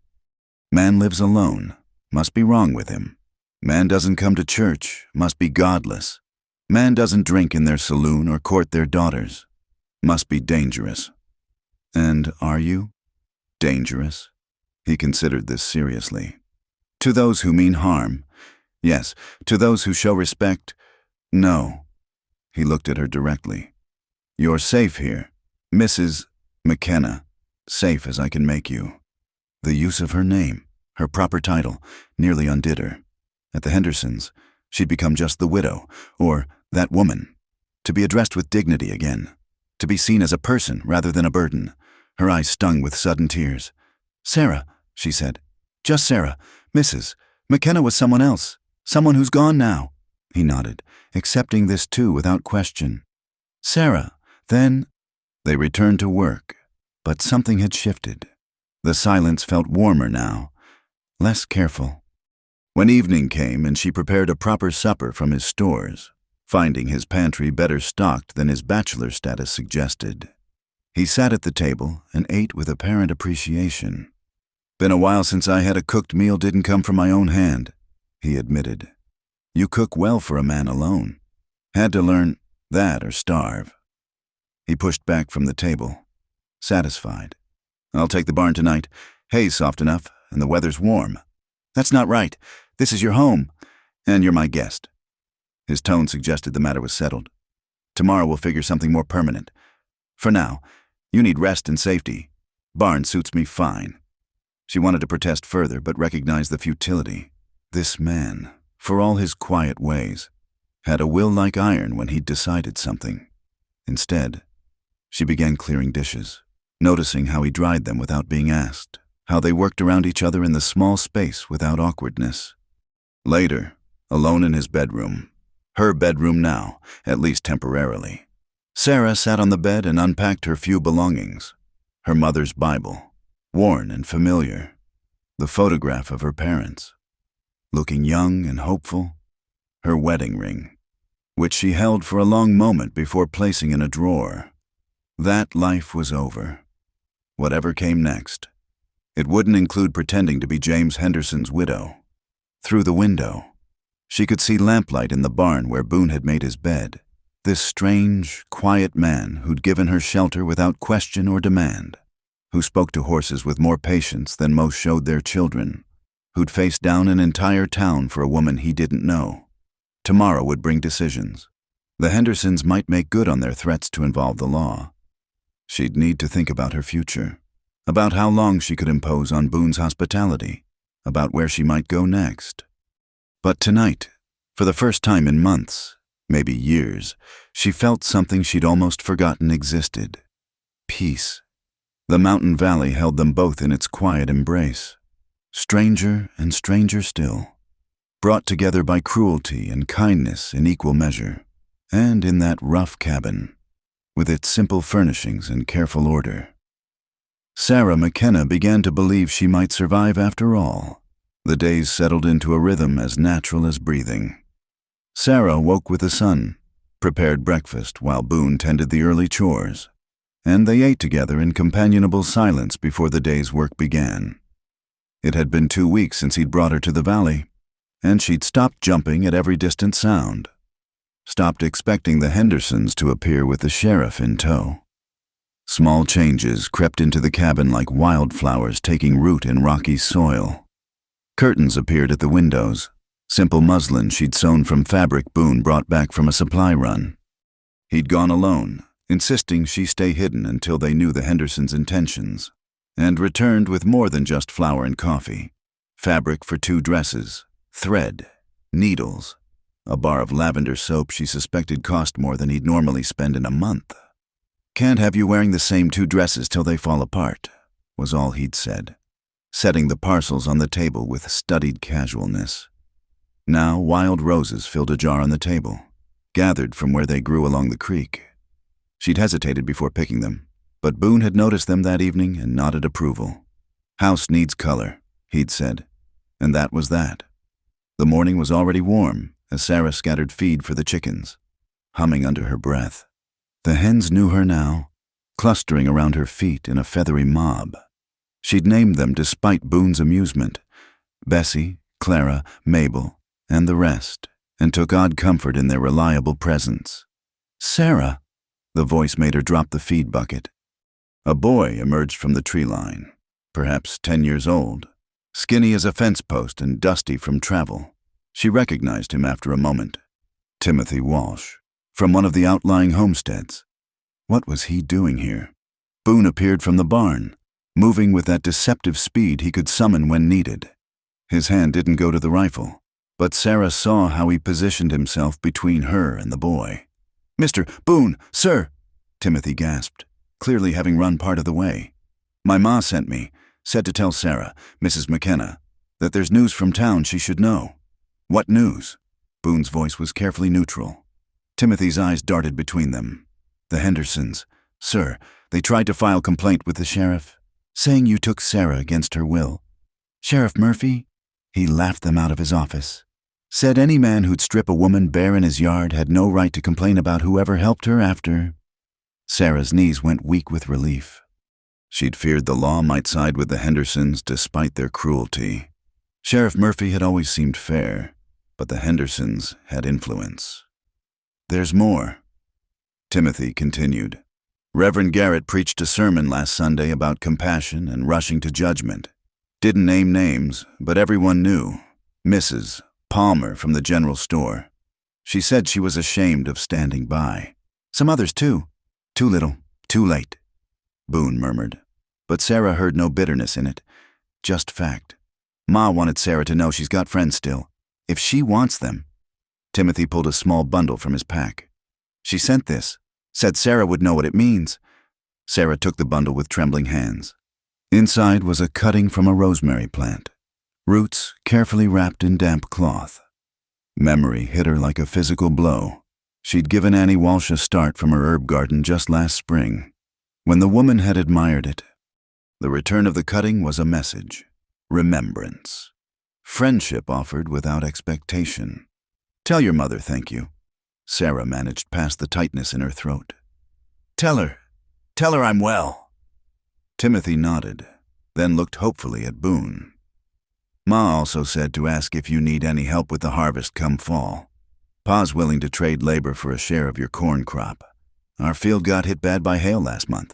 Man lives alone, must be wrong with him. Man doesn't come to church, must be godless. Man doesn't drink in their saloon or court their daughters, must be dangerous. And are you dangerous?" He considered this seriously. "To those who mean harm, yes. To those who show respect, no." He looked at her directly. "You're safe here, Mrs. McKenna, safe as I can make you." The use of her name, her proper title, nearly undid her. At the Hendersons, she'd become just the widow, or that woman. To be addressed with dignity again. To be seen as a person rather than a burden. Her eyes stung with sudden tears. "Sarah," she said. "Just Sarah. Mrs. McKenna was someone else. Someone who's gone now." He nodded, accepting this too without question. "Sarah, then—" They returned to work, but something had shifted. The silence felt warmer now, less careful. When evening came and she prepared a proper supper from his stores, finding his pantry better stocked than his bachelor status suggested, he sat at the table and ate with apparent appreciation. "Been a while since I had a cooked meal didn't come from my own hand," he admitted. "You cook well for a man alone. Had to learn that or starve." He pushed back from the table, satisfied. "I'll take the barn tonight. Hay's soft enough, and the weather's warm." "That's not right. This is your home, and you're my guest." His tone suggested the matter was settled. "Tomorrow we'll figure something more permanent. For now, you need rest and safety. Barn suits me fine." She wanted to protest further, but recognized the futility. This man, for all his quiet ways, had a will like iron when he'd decided something. Instead, she began clearing dishes, noticing how he dried them without being asked, how they worked around each other in the small space without awkwardness. Later, alone in his bedroom, her bedroom now, at least temporarily, Sarah sat on the bed and unpacked her few belongings. Her mother's Bible, worn and familiar, the photograph of her parents, looking young and hopeful, her wedding ring, which she held for a long moment before placing in a drawer. That life was over. Whatever came next, it wouldn't include pretending to be James Henderson's widow. Through the window, she could see lamplight in the barn where Boone had made his bed. This strange, quiet man who'd given her shelter without question or demand, who spoke to horses with more patience than most showed their children, who'd faced down an entire town for a woman he didn't know. Tomorrow would bring decisions. The Hendersons might make good on their threats to involve the law. She'd need to think about her future, about how long she could impose on Boone's hospitality, about where she might go next. But tonight, for the first time in months, maybe years, she felt something she'd almost forgotten existed. Peace. The mountain valley held them both in its quiet embrace. Stranger and stranger still, brought together by cruelty and kindness in equal measure, and in that rough cabin, with its simple furnishings and careful order. Sarah McKenna began to believe she might survive after all. The days settled into a rhythm as natural as breathing. Sarah woke with the sun, prepared breakfast while Boone tended the early chores, and they ate together in companionable silence before the day's work began. It had been 2 weeks since he'd brought her to the valley, and she'd stopped jumping at every distant sound, stopped expecting the Hendersons to appear with the sheriff in tow. Small changes crept into the cabin like wildflowers taking root in rocky soil. Curtains appeared at the windows, simple muslin she'd sewn from fabric Boone brought back from a supply run. He'd gone alone, insisting she stay hidden until they knew the Hendersons' intentions, and returned with more than just flour and coffee, fabric for 2 dresses, thread, needles, a bar of lavender soap she suspected cost more than he'd normally spend in a month. "Can't have you wearing the same 2 dresses till they fall apart," was all he'd said, setting the parcels on the table with studied casualness. Now wild roses filled a jar on the table, gathered from where they grew along the creek. She'd hesitated before picking them, but Boone had noticed them that evening and nodded approval. "House needs color," he'd said, and that was that. The morning was already warm as Sarah scattered feed for the chickens, humming under her breath. The hens knew her now, clustering around her feet in a feathery mob. She'd named them despite Boone's amusement, Bessie, Clara, Mabel, and the rest, and took odd comfort in their reliable presence. "Sarah!" The voice made her drop the feed bucket. A boy emerged from the tree line, perhaps 10 years old, skinny as a fence post and dusty from travel. She recognized him after a moment. Timothy Walsh, from one of the outlying homesteads. What was he doing here? Boone appeared from the barn, moving with that deceptive speed he could summon when needed. His hand didn't go to the rifle, but Sarah saw how he positioned himself between her and the boy. "Mr. Boone, sir!" Timothy gasped, clearly having run part of the way. "My ma sent me, said to tell Sarah, Mrs. McKenna, that there's news from town she should know." "What news?" Boone's voice was carefully neutral. Timothy's eyes darted between them. "The Hendersons, sir, they tried to file complaint with the sheriff, saying you took Sarah against her will. Sheriff Murphy, he laughed them out of his office. Said any man who'd strip a woman bare in his yard had no right to complain about whoever helped her after." Sarah's knees went weak with relief. She'd feared the law might side with the Hendersons despite their cruelty. Sheriff Murphy had always seemed fair, but the Hendersons had influence. "There's more," Timothy continued. "Reverend Garrett preached a sermon last Sunday about compassion and rushing to judgment. Didn't name names, but everyone knew. Mrs. Palmer from the general store. She said she was ashamed of standing by. Some others too. Too little, too late," Boone murmured. But Sarah heard no bitterness in it, just fact. Ma wanted Sarah to know she's got friends still, if she wants them. Timothy pulled a small bundle from his pack. "She sent this, said Sarah would know what it means." Sarah took the bundle with trembling hands. Inside was a cutting from a rosemary plant, roots carefully wrapped in damp cloth. Memory hit her like a physical blow. She'd given Annie Walsh a start from her herb garden just last spring, when the woman had admired it. The return of the cutting was a message, remembrance, friendship offered without expectation. "Tell your mother thank you." Sarah managed past the tightness in her throat. Tell her I'm well." Timothy nodded, then looked hopefully at Boone. "Ma also said to ask if you need any help with the harvest come fall. Pa's willing to trade labor for a share of your corn crop. Our field got hit bad by hail last month."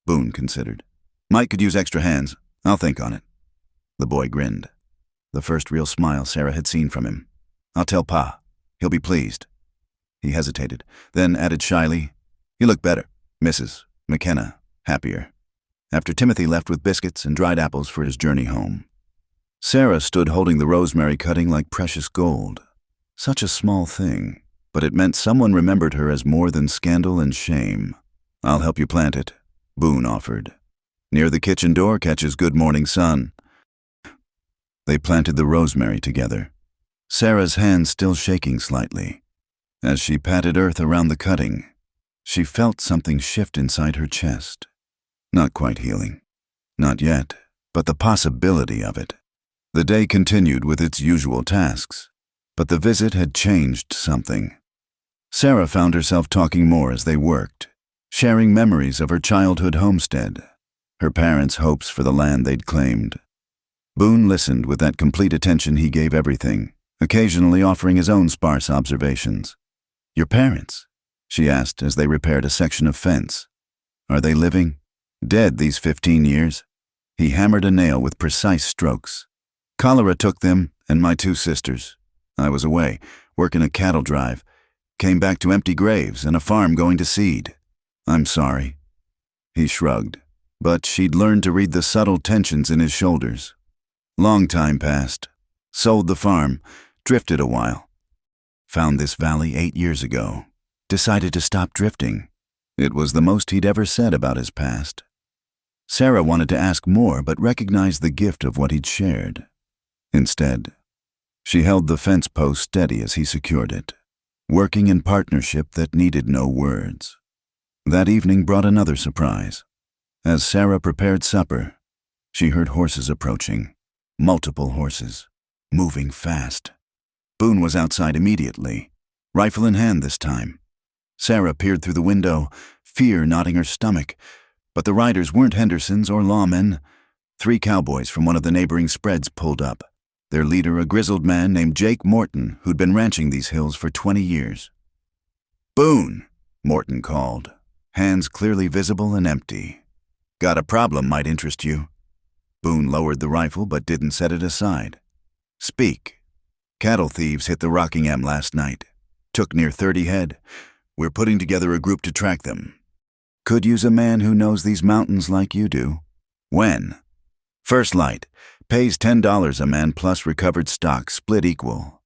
Boone considered. "Mike could use extra hands. I'll think on it." The boy grinned, the first real smile Sarah had seen from him. "I'll tell Pa. He'll be pleased." He hesitated, then added shyly, "You look better, Mrs. McKenna, happier," after Timothy left with biscuits and dried apples for his journey home. Sarah stood holding the rosemary cutting like precious gold. Such a small thing, but it meant someone remembered her as more than scandal and shame. "I'll help you plant it," Boone offered. "Near the kitchen door catches good morning sun." They planted the rosemary together, Sarah's hands still shaking slightly. As she patted earth around the cutting, she felt something shift inside her chest. Not quite healing. Not yet, but the possibility of it. The day continued with its usual tasks, but the visit had changed something. Sarah found herself talking more as they worked, sharing memories of her childhood homestead, her parents' hopes for the land they'd claimed. Boone listened with that complete attention he gave everything, occasionally offering his own sparse observations. "Your parents?" she asked as they repaired a section of fence. "Are they living?" "Dead these 15 years. He hammered a nail with precise strokes. "Cholera took them and my 2 sisters. I was away, working a cattle drive. Came back to empty graves and a farm going to seed. I'm sorry." He shrugged, but she'd learned to read the subtle tensions in his shoulders. Long time passed. Sold the farm, drifted a while. Found this valley 8 years ago. Decided to stop drifting. It was the most he'd ever said about his past. Sarah wanted to ask more, but recognized the gift of what he'd shared. Instead, she held the fence post steady as he secured it, working in partnership that needed no words. That evening brought another surprise. As Sarah prepared supper, she heard horses approaching. Multiple horses, moving fast. Boone was outside immediately, rifle in hand this time. Sarah peered through the window, fear knotting her stomach, but the riders weren't Hendersons or lawmen. 3 cowboys from one of the neighboring spreads pulled up, their leader a grizzled man named Jake Morton who'd been ranching these hills for 20 years. "Boone," Morton called, hands clearly visible and empty. "Got a problem might interest you." Boone lowered the rifle but didn't set it aside. "Speak." "Cattle thieves hit the Rockingham last night. Took near 30 head. We're putting together a group to track them. Could use a man who knows these mountains like you do." "When?" "First light. Pays $10 a man plus recovered stock, split equal."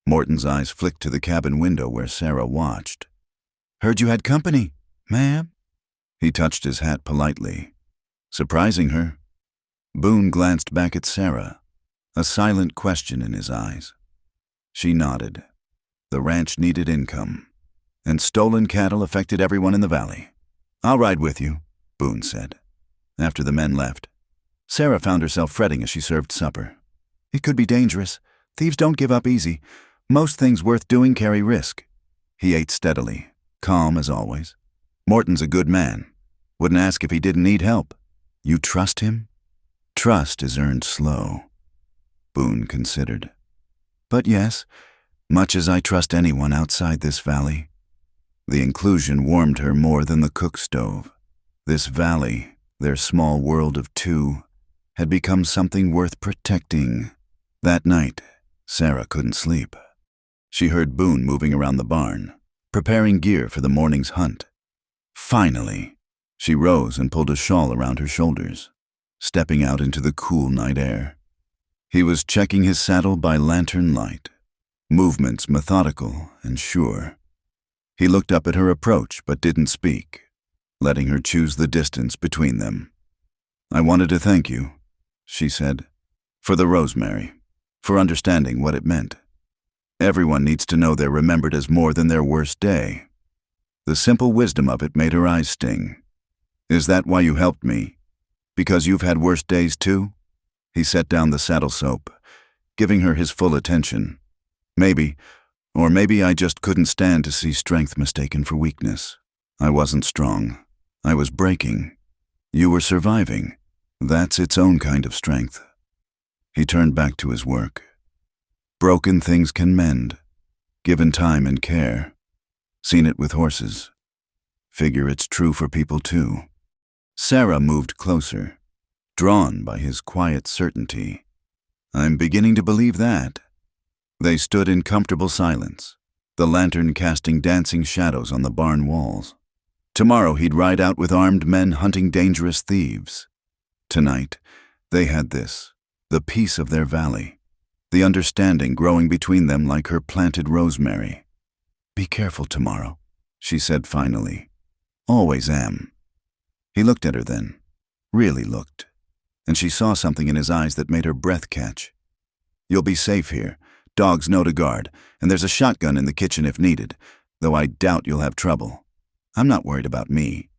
Morton's eyes flicked to the cabin window where Sarah watched. "Heard you had company, ma'am." He touched his hat politely, surprising her. Boone glanced back at Sarah, a silent question in his eyes. She nodded. The ranch needed income, and stolen cattle affected everyone in the valley. "I'll ride with you," Boone said. After the men left, Sarah found herself fretting as she served supper. "It could be dangerous. Thieves don't give up easy. Most things worth doing carry risk." He ate steadily, calm as always. "Morton's a good man. Wouldn't ask if he didn't need help." "You trust him?" "Trust is earned slow," Boone considered. "But yes, much as I trust anyone outside this valley." The inclusion warmed her more than the cook stove. This valley, their small world of 2, had become something worth protecting. That night, Sarah couldn't sleep. She heard Boone moving around the barn, preparing gear for the morning's hunt. Finally, she rose and pulled a shawl around her shoulders, stepping out into the cool night air. He was checking his saddle by lantern light, movements methodical and sure. He looked up at her approach but didn't speak, letting her choose the distance between them. "I wanted to thank you," she said, "for the rosemary, for understanding what it meant. Everyone needs to know they're remembered as more than their worst day." The simple wisdom of it made her eyes sting. "Is that why you helped me? Because you've had worse days too?" He set down the saddle soap, giving her his full attention. "Maybe, or maybe I just couldn't stand to see strength mistaken for weakness. I wasn't strong. I was breaking. You were surviving. That's its own kind of strength." He turned back to his work. Broken things can mend, given time and care. Seen it with horses. Figure it's true for people too. Sarah moved closer, drawn by his quiet certainty. "I'm beginning to believe that." They stood in comfortable silence, the lantern casting dancing shadows on the barn walls. Tomorrow he'd ride out with armed men hunting dangerous thieves. Tonight, they had this, the peace of their valley, the understanding growing between them like her planted rosemary. "Be careful tomorrow," she said finally. "Always am." He looked at her then, really looked, and she saw something in his eyes that made her breath catch. "You'll be safe here. Dogs know to guard, and there's a shotgun in the kitchen if needed, though I doubt you'll have trouble. I'm not worried about me."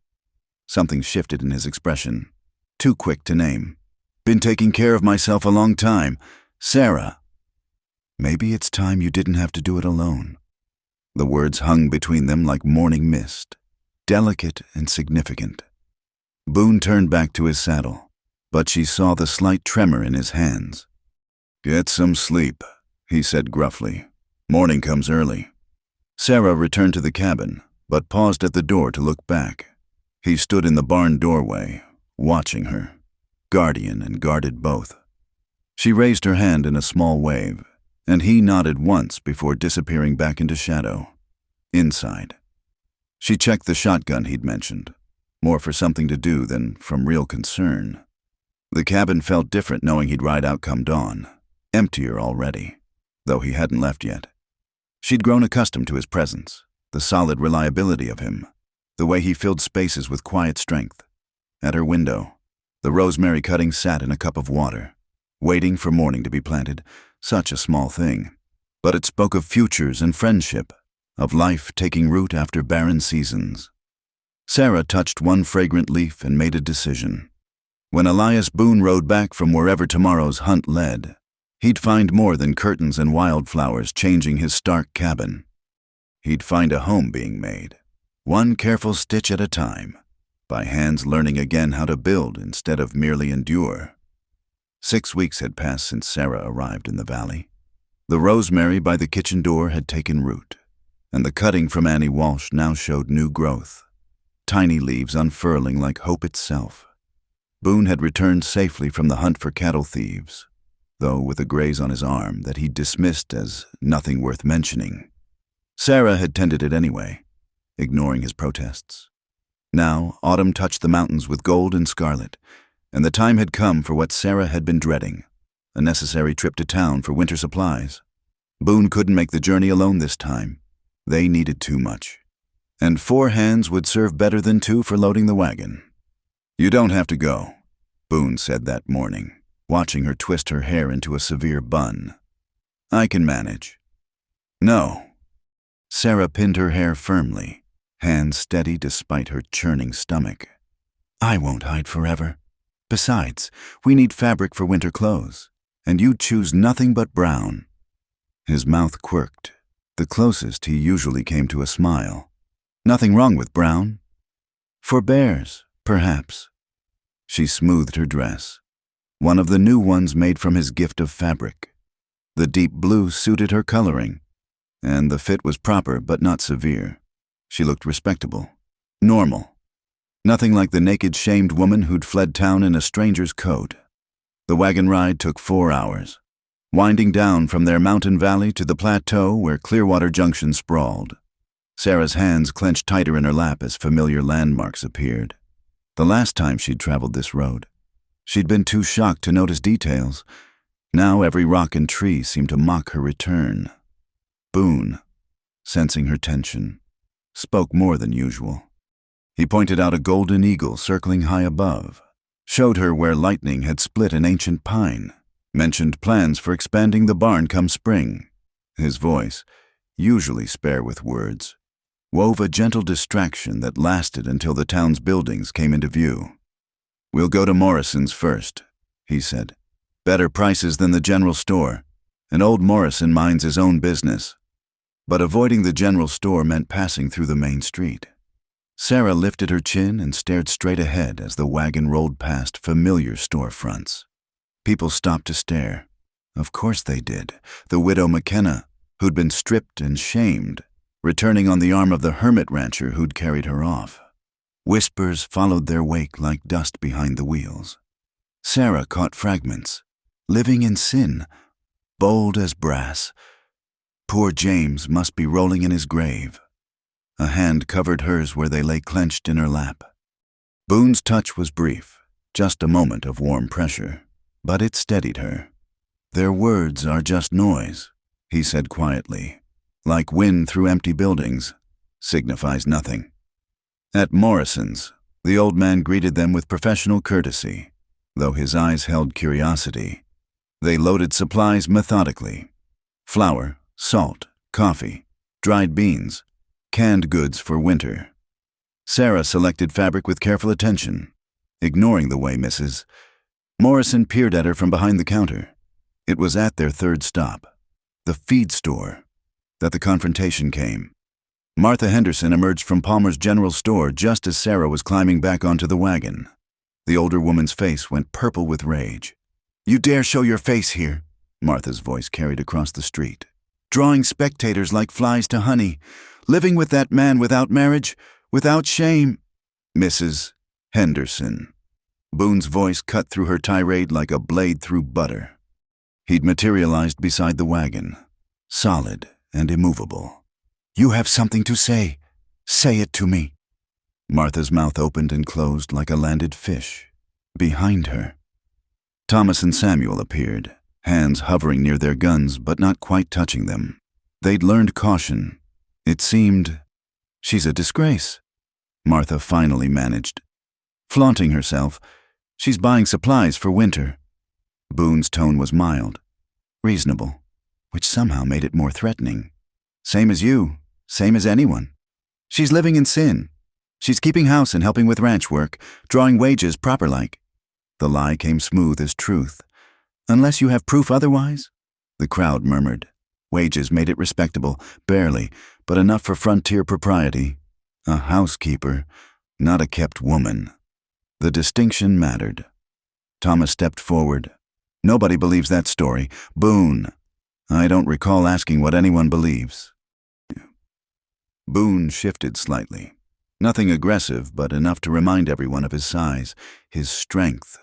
Something shifted in his expression, too quick to name. "Been taking care of myself a long time. Sarah." "Maybe it's time you didn't have to do it alone." The words hung between them like morning mist, delicate and significant. Boone turned back to his saddle, but she saw the slight tremor in his hands. "Get some sleep," he said gruffly. "Morning comes early." Sarah returned to the cabin, but paused at the door to look back. He stood in the barn doorway, watching her, guardian and guarded both. She raised her hand in a small wave, and he nodded once before disappearing back into shadow. Inside. She checked the shotgun he'd mentioned, more for something to do than from real concern. The cabin felt different knowing he'd ride out come dawn, emptier already, though he hadn't left yet. She'd grown accustomed to his presence, the solid reliability of him, the way he filled spaces with quiet strength. At her window, the rosemary cutting sat in a cup of water, waiting for morning to be planted, such a small thing. But it spoke of futures and friendship, of life taking root after barren seasons. Sarah touched one fragrant leaf and made a decision. When Elias Boone rode back from wherever tomorrow's hunt led, he'd find more than curtains and wildflowers changing his stark cabin. He'd find a home being made, one careful stitch at a time, by hands learning again how to build instead of merely endure. 6 weeks had passed since Sarah arrived in the valley. The rosemary by the kitchen door had taken root, and the cutting from Annie Walsh now showed new growth, tiny leaves unfurling like hope itself. Boone had returned safely from the hunt for cattle thieves, though with a graze on his arm that he dismissed as nothing worth mentioning. Sarah had tended it anyway, ignoring his protests. Now, autumn touched the mountains with gold and scarlet, and the time had come for what Sarah had been dreading, a necessary trip to town for winter supplies. Boone couldn't make the journey alone this time. They needed too much, and 4 hands would serve better than 2 for loading the wagon. "You don't have to go," Boone said that morning, watching her twist her hair into a severe bun. "I can manage." "No." Sarah pinned her hair firmly, hands steady despite her churning stomach. "I won't hide forever. Besides, we need fabric for winter clothes, and you choose nothing but brown." His mouth quirked, the closest he usually came to a smile. "Nothing wrong with brown?" "For bears, perhaps." She smoothed her dress, one of the new ones made from his gift of fabric. The deep blue suited her coloring, and the fit was proper but not severe. She looked respectable, normal. Nothing like the naked, shamed woman who'd fled town in a stranger's coat. The wagon ride took 4 hours, winding down from their mountain valley to the plateau where Clearwater Junction sprawled. Sarah's hands clenched tighter in her lap as familiar landmarks appeared. The last time she'd traveled this road, she'd been too shocked to notice details. Now every rock and tree seemed to mock her return. Boone, sensing her tension, spoke more than usual. He pointed out a golden eagle circling high above, showed her where lightning had split an ancient pine, mentioned plans for expanding the barn come spring. His voice, usually spare with words, wove a gentle distraction that lasted until the town's buildings came into view. "We'll go to Morrison's first," he said. "Better prices than the general store, and old Morrison minds his own business." But avoiding the general store meant passing through the main street. Sarah lifted her chin and stared straight ahead as the wagon rolled past familiar storefronts. People stopped to stare. Of course they did. The widow McKenna, who'd been stripped and shamed, returning on the arm of the hermit rancher who'd carried her off. Whispers followed their wake like dust behind the wheels. Sarah caught fragments. Living in sin, bold as brass. Poor James must be rolling in his grave. A hand covered hers where they lay clenched in her lap. Boone's touch was brief, just a moment of warm pressure, but it steadied her. "Their words are just noise," he said quietly. "Like wind through empty buildings, signifies nothing." At Morrison's, the old man greeted them with professional courtesy, though his eyes held curiosity. They loaded supplies methodically: flour, salt, coffee, dried beans, canned goods for winter. Sarah selected fabric with careful attention, ignoring the way Mrs. Morrison peered at her from behind the counter. It was at their third stop, the feed store, that the confrontation came. Martha Henderson emerged from Palmer's General Store just as Sarah was climbing back onto the wagon. The older woman's face went purple with rage. "You dare show your face here," Martha's voice carried across the street. "Drawing spectators like flies to honey, living with that man without marriage, without shame." "Mrs. Henderson." Boone's voice cut through her tirade like a blade through butter. He'd materialized beside the wagon, solid and immovable. "You have something to say. Say it to me." Martha's mouth opened and closed like a landed fish. Behind her, Thomas and Samuel appeared, hands hovering near their guns but not quite touching them. They'd learned caution. It seemed, "She's a disgrace," Martha finally managed. "Flaunting herself. She's buying supplies for winter." Boone's tone was mild, reasonable, which somehow made it more threatening. "Same as you. Same as anyone. She's living in sin. She's keeping house and helping with ranch work, drawing wages proper-like." The lie came smooth as truth. "Unless you have proof otherwise?" The crowd murmured. Wages made it respectable, barely, but enough for frontier propriety. A housekeeper, not a kept woman. The distinction mattered. Thomas stepped forward. "Nobody believes that story. Boone, I don't recall asking what anyone believes." Boone shifted slightly. Nothing aggressive, but enough to remind everyone of his size, his strength.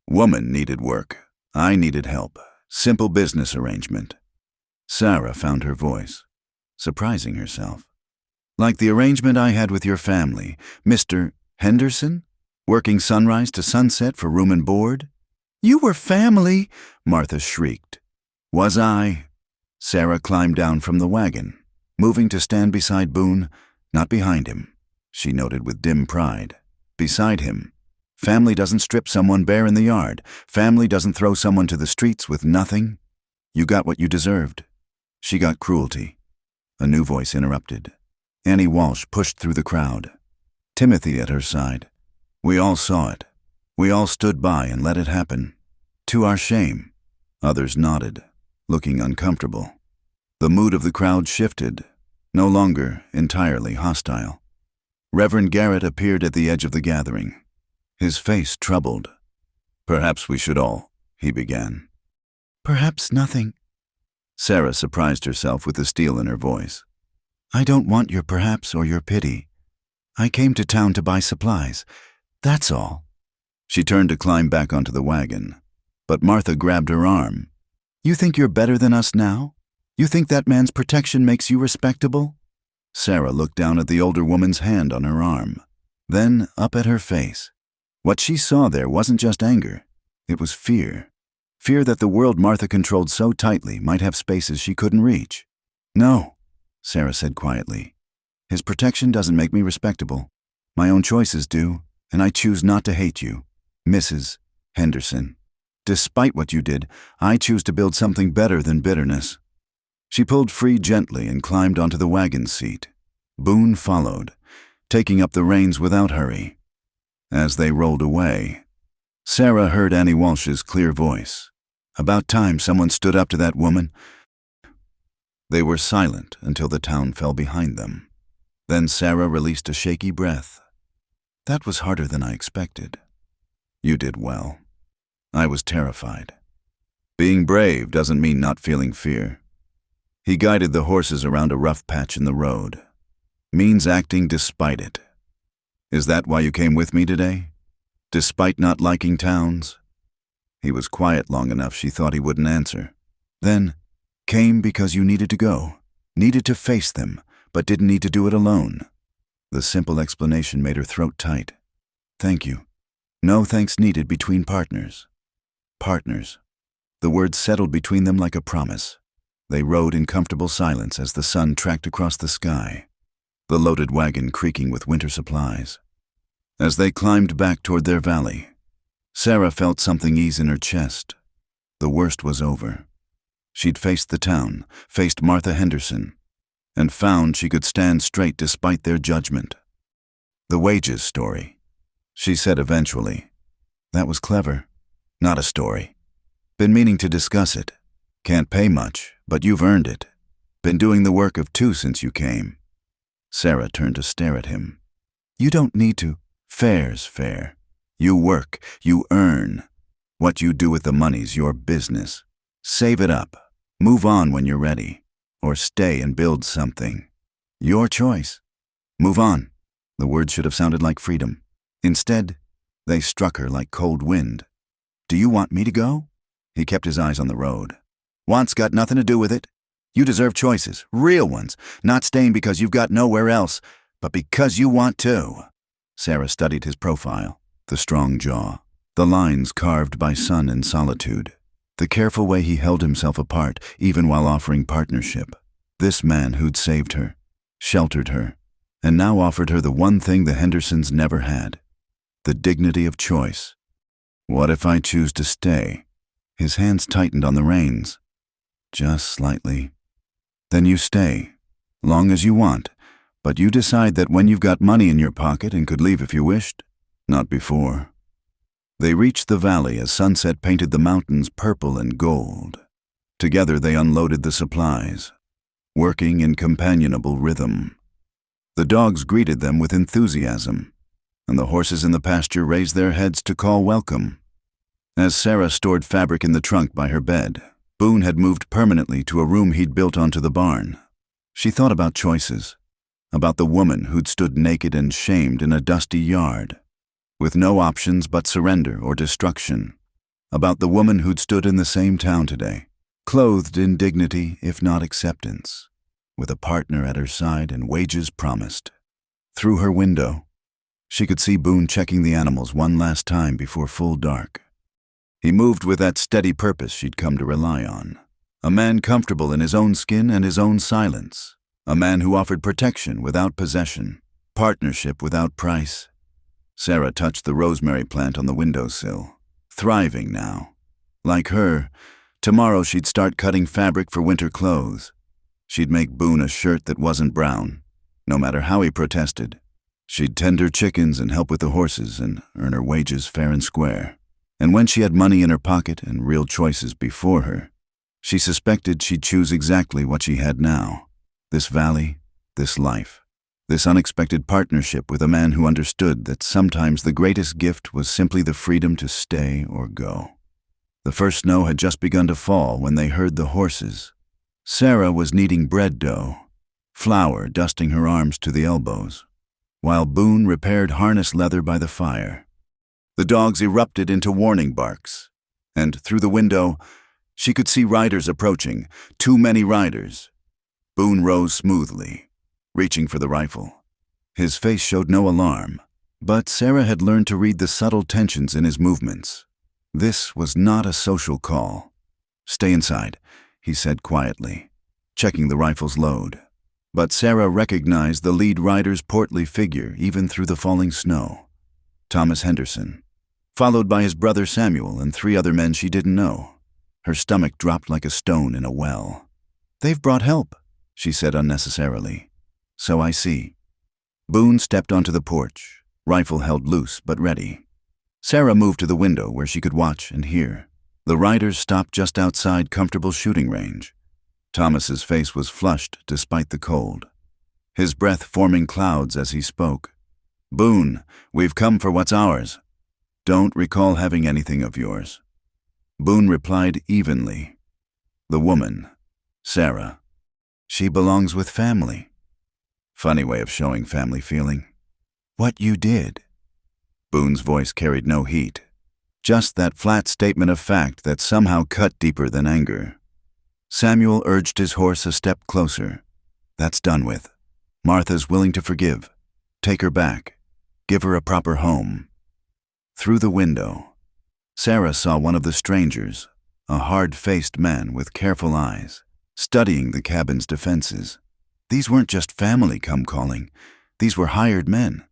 "Woman needed work. I needed help. Simple business arrangement." Sarah found her voice, surprising herself. "Like the arrangement I had with your family, Mr. Henderson? Working sunrise to sunset for room and board?" "You were family," Martha shrieked. "Was I?" Sarah climbed down from the wagon, moving to stand beside Boone, not behind him, she noted with dim pride. Beside him. Family doesn't strip someone bare in the yard. Family doesn't throw someone to the streets with nothing. You got what you deserved. She got cruelty. A new voice interrupted. Annie Walsh pushed through the crowd, Timothy at her side. "We all saw it. We all stood by and let it happen. To our shame." Others nodded, looking uncomfortable. The mood of the crowd shifted, no longer entirely hostile. Reverend Garrett appeared at the edge of the gathering, his face troubled. "Perhaps we should all," he began. "Perhaps nothing." Sarah surprised herself with the steel in her voice. "I don't want your perhaps or your pity. I came to town to buy supplies. That's all." She turned to climb back onto the wagon, but Martha grabbed her arm. "You think you're better than us now? You think that man's protection makes you respectable?" Sarah looked down at the older woman's hand on her arm, then up at her face. What she saw there wasn't just anger. It was fear. Fear that the world Martha controlled so tightly might have spaces she couldn't reach. "No," Sarah said quietly. "His protection doesn't make me respectable. My own choices do, and I choose not to hate you, Mrs. Henderson. Despite what you did, I choose to build something better than bitterness." She pulled free gently and climbed onto the wagon seat. Boone followed, taking up the reins without hurry. As they rolled away, Sarah heard Annie Walsh's clear voice. "About time someone stood up to that woman." They were silent until the town fell behind them. Then Sarah released a shaky breath. "That was harder than I expected. You did well. I was terrified. Being brave doesn't mean not feeling fear." He guided the horses around a rough patch in the road. "Means acting despite it. Is that why you came with me today? Despite not liking towns?" He was quiet long enough she thought he wouldn't answer. Then, "Came because you needed to go, needed to face them, but didn't need to do it alone." The simple explanation made her throat tight. "Thank you. No thanks needed between partners." Partners. The words settled between them like a promise. They rode in comfortable silence as the sun tracked across the sky, the loaded wagon creaking with winter supplies. As they climbed back toward their valley, Sarah felt something ease in her chest. The worst was over. She'd faced the town, faced Martha Henderson, and found she could stand straight despite their judgment. "The wages story," she said eventually. "That was clever. Not a story. Been meaning to discuss it. Can't pay much, but you've earned it. Been doing the work of two since you came." Sarah turned to stare at him. You don't need to. Fair's fair. You work, you earn. What you do with the money's your business. Save it up. Move on when you're ready. Or stay and build something. Your choice. Move on. The words should have sounded like freedom. Instead, they struck her like cold wind. Do you want me to go? He kept his eyes on the road. Want's got nothing to do with it. You deserve choices, real ones, not staying because you've got nowhere else, but because you want to. Sarah studied his profile, the strong jaw, the lines carved by sun and solitude, the careful way he held himself apart even while offering partnership. This man who'd saved her, sheltered her, and now offered her the one thing the Hendersons never had, the dignity of choice. What if I choose to stay? His hands tightened on the reins. Just slightly. Then you stay, long as you want, but you decide that when you've got money in your pocket and could leave if you wished, not before. They reached the valley as sunset painted the mountains purple and gold. Together they unloaded the supplies, working in companionable rhythm. The dogs greeted them with enthusiasm, and the horses in the pasture raised their heads to call welcome. As Sarah stored fabric in the trunk by her bed, Boone had moved permanently to a room he'd built onto the barn. She thought about choices, about the woman who'd stood naked and shamed in a dusty yard, with no options but surrender or destruction, about the woman who'd stood in the same town today, clothed in dignity if not acceptance, with a partner at her side and wages promised. Through her window, she could see Boone checking the animals one last time before full dark. He moved with that steady purpose she'd come to rely on. A man comfortable in his own skin and his own silence. A man who offered protection without possession, partnership without price. Sarah touched the rosemary plant on the windowsill, thriving now. Like her, tomorrow she'd start cutting fabric for winter clothes. She'd make Boone a shirt that wasn't brown, no matter how he protested. She'd tend her chickens and help with the horses and earn her wages fair and square. And when she had money in her pocket and real choices before her, she suspected she'd choose exactly what she had now. This valley, this life, this unexpected partnership with a man who understood that sometimes the greatest gift was simply the freedom to stay or go. The first snow had just begun to fall when they heard the horses. Sarah was kneading bread dough, flour dusting her arms to the elbows, while Boone repaired harness leather by the fire. The dogs erupted into warning barks, and through the window, she could see riders approaching, too many riders. Boone rose smoothly, reaching for the rifle. His face showed no alarm, but Sarah had learned to read the subtle tensions in his movements. This was not a social call. Stay inside, he said quietly, checking the rifle's load. But Sarah recognized the lead rider's portly figure even through the falling snow. Thomas Henderson, followed by his brother Samuel and 3 other men she didn't know. Her stomach dropped like a stone in a well. They've brought help, she said unnecessarily. So I see. Boone stepped onto the porch, rifle held loose but ready. Sarah moved to the window where she could watch and hear. The riders stopped just outside comfortable shooting range. Thomas's face was flushed despite the cold, his breath forming clouds as he spoke. Boone, we've come for what's ours. Don't recall having anything of yours. Boone replied evenly. The woman, Sarah, she belongs with family. Funny way of showing family feeling. What you did. Boone's voice carried no heat, just that flat statement of fact that somehow cut deeper than anger. Samuel urged his horse a step closer. That's done with. Martha's willing to forgive. Take her back. Give her a proper home. Through the window, Sarah saw one of the strangers, a hard-faced man with careful eyes, studying the cabin's defenses. These weren't just family come calling. These were hired men.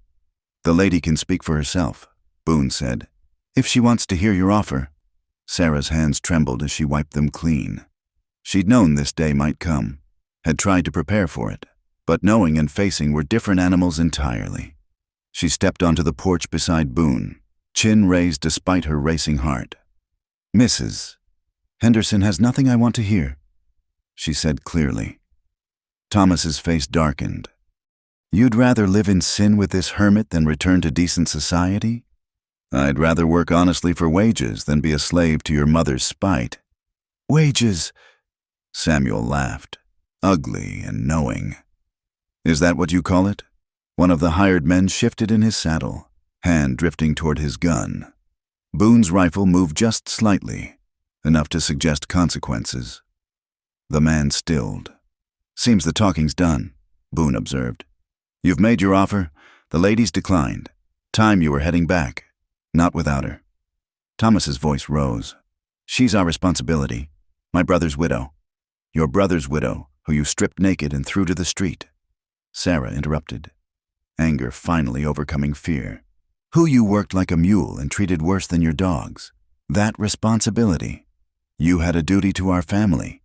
The lady can speak for herself, Boone said. If she wants to hear your offer. Sarah's hands trembled as she wiped them clean. She'd known this day might come, had tried to prepare for it, but knowing and facing were different animals entirely. She stepped onto the porch beside Boone, chin raised despite her racing heart. Mrs. Henderson has nothing I want to hear, she said clearly. Thomas's face darkened. You'd rather live in sin with this hermit than return to decent society? I'd rather work honestly for wages than be a slave to your mother's spite. Wages? Samuel laughed, ugly and knowing. Is that what you call it? One of the hired men shifted in his saddle, hand drifting toward his gun. Boone's rifle moved just slightly, enough to suggest consequences. The man stilled. Seems the talking's done, Boone observed. You've made your offer. The lady's declined. Time you were heading back. Not without her. Thomas's voice rose. She's our responsibility. My brother's widow. Your brother's widow, who you stripped naked and threw to the street. Sarah interrupted, anger finally overcoming fear. Who you worked like a mule and treated worse than your dogs. That responsibility. You had a duty to our family,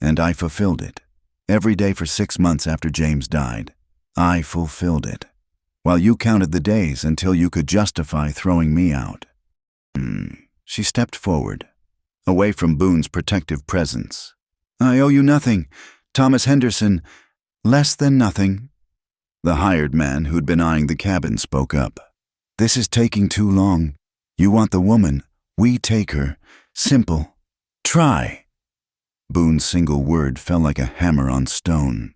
and I fulfilled it. Every day for 6 months after James died, I fulfilled it, while you counted the days until you could justify throwing me out. She stepped forward, away from Boone's protective presence. I owe you nothing, Thomas Henderson. Less than nothing. The hired man who'd been eyeing the cabin spoke up. This is taking too long. You want the woman. We take her. Simple. Try. Boone's single word fell like a hammer on stone.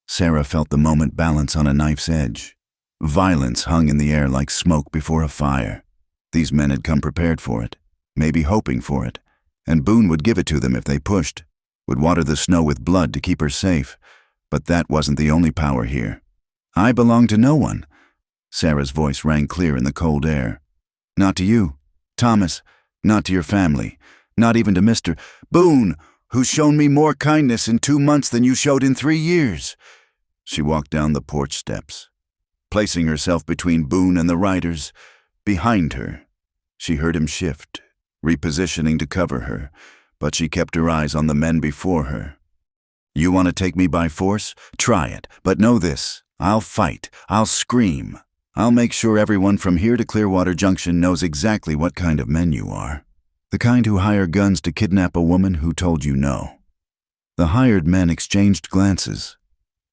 Sarah felt the moment balance on a knife's edge. Violence hung in the air like smoke before a fire. These men had come prepared for it, maybe hoping for it, and Boone would give it to them if they pushed, would water the snow with blood to keep her safe. But that wasn't the only power here. I belong to no one. Sarah's voice rang clear in the cold air. Not to you, Thomas, not to your family, not even to Mr. Boone, who's shown me more kindness in 2 months than you showed in 3 years. She walked down the porch steps, placing herself between Boone and the riders. Behind her, she heard him shift, repositioning to cover her, but she kept her eyes on the men before her. You want to take me by force? Try it, but know this. I'll fight. I'll scream. I'll make sure everyone from here to Clearwater Junction knows exactly what kind of men you are. The kind who hire guns to kidnap a woman who told you no. The hired men exchanged glances.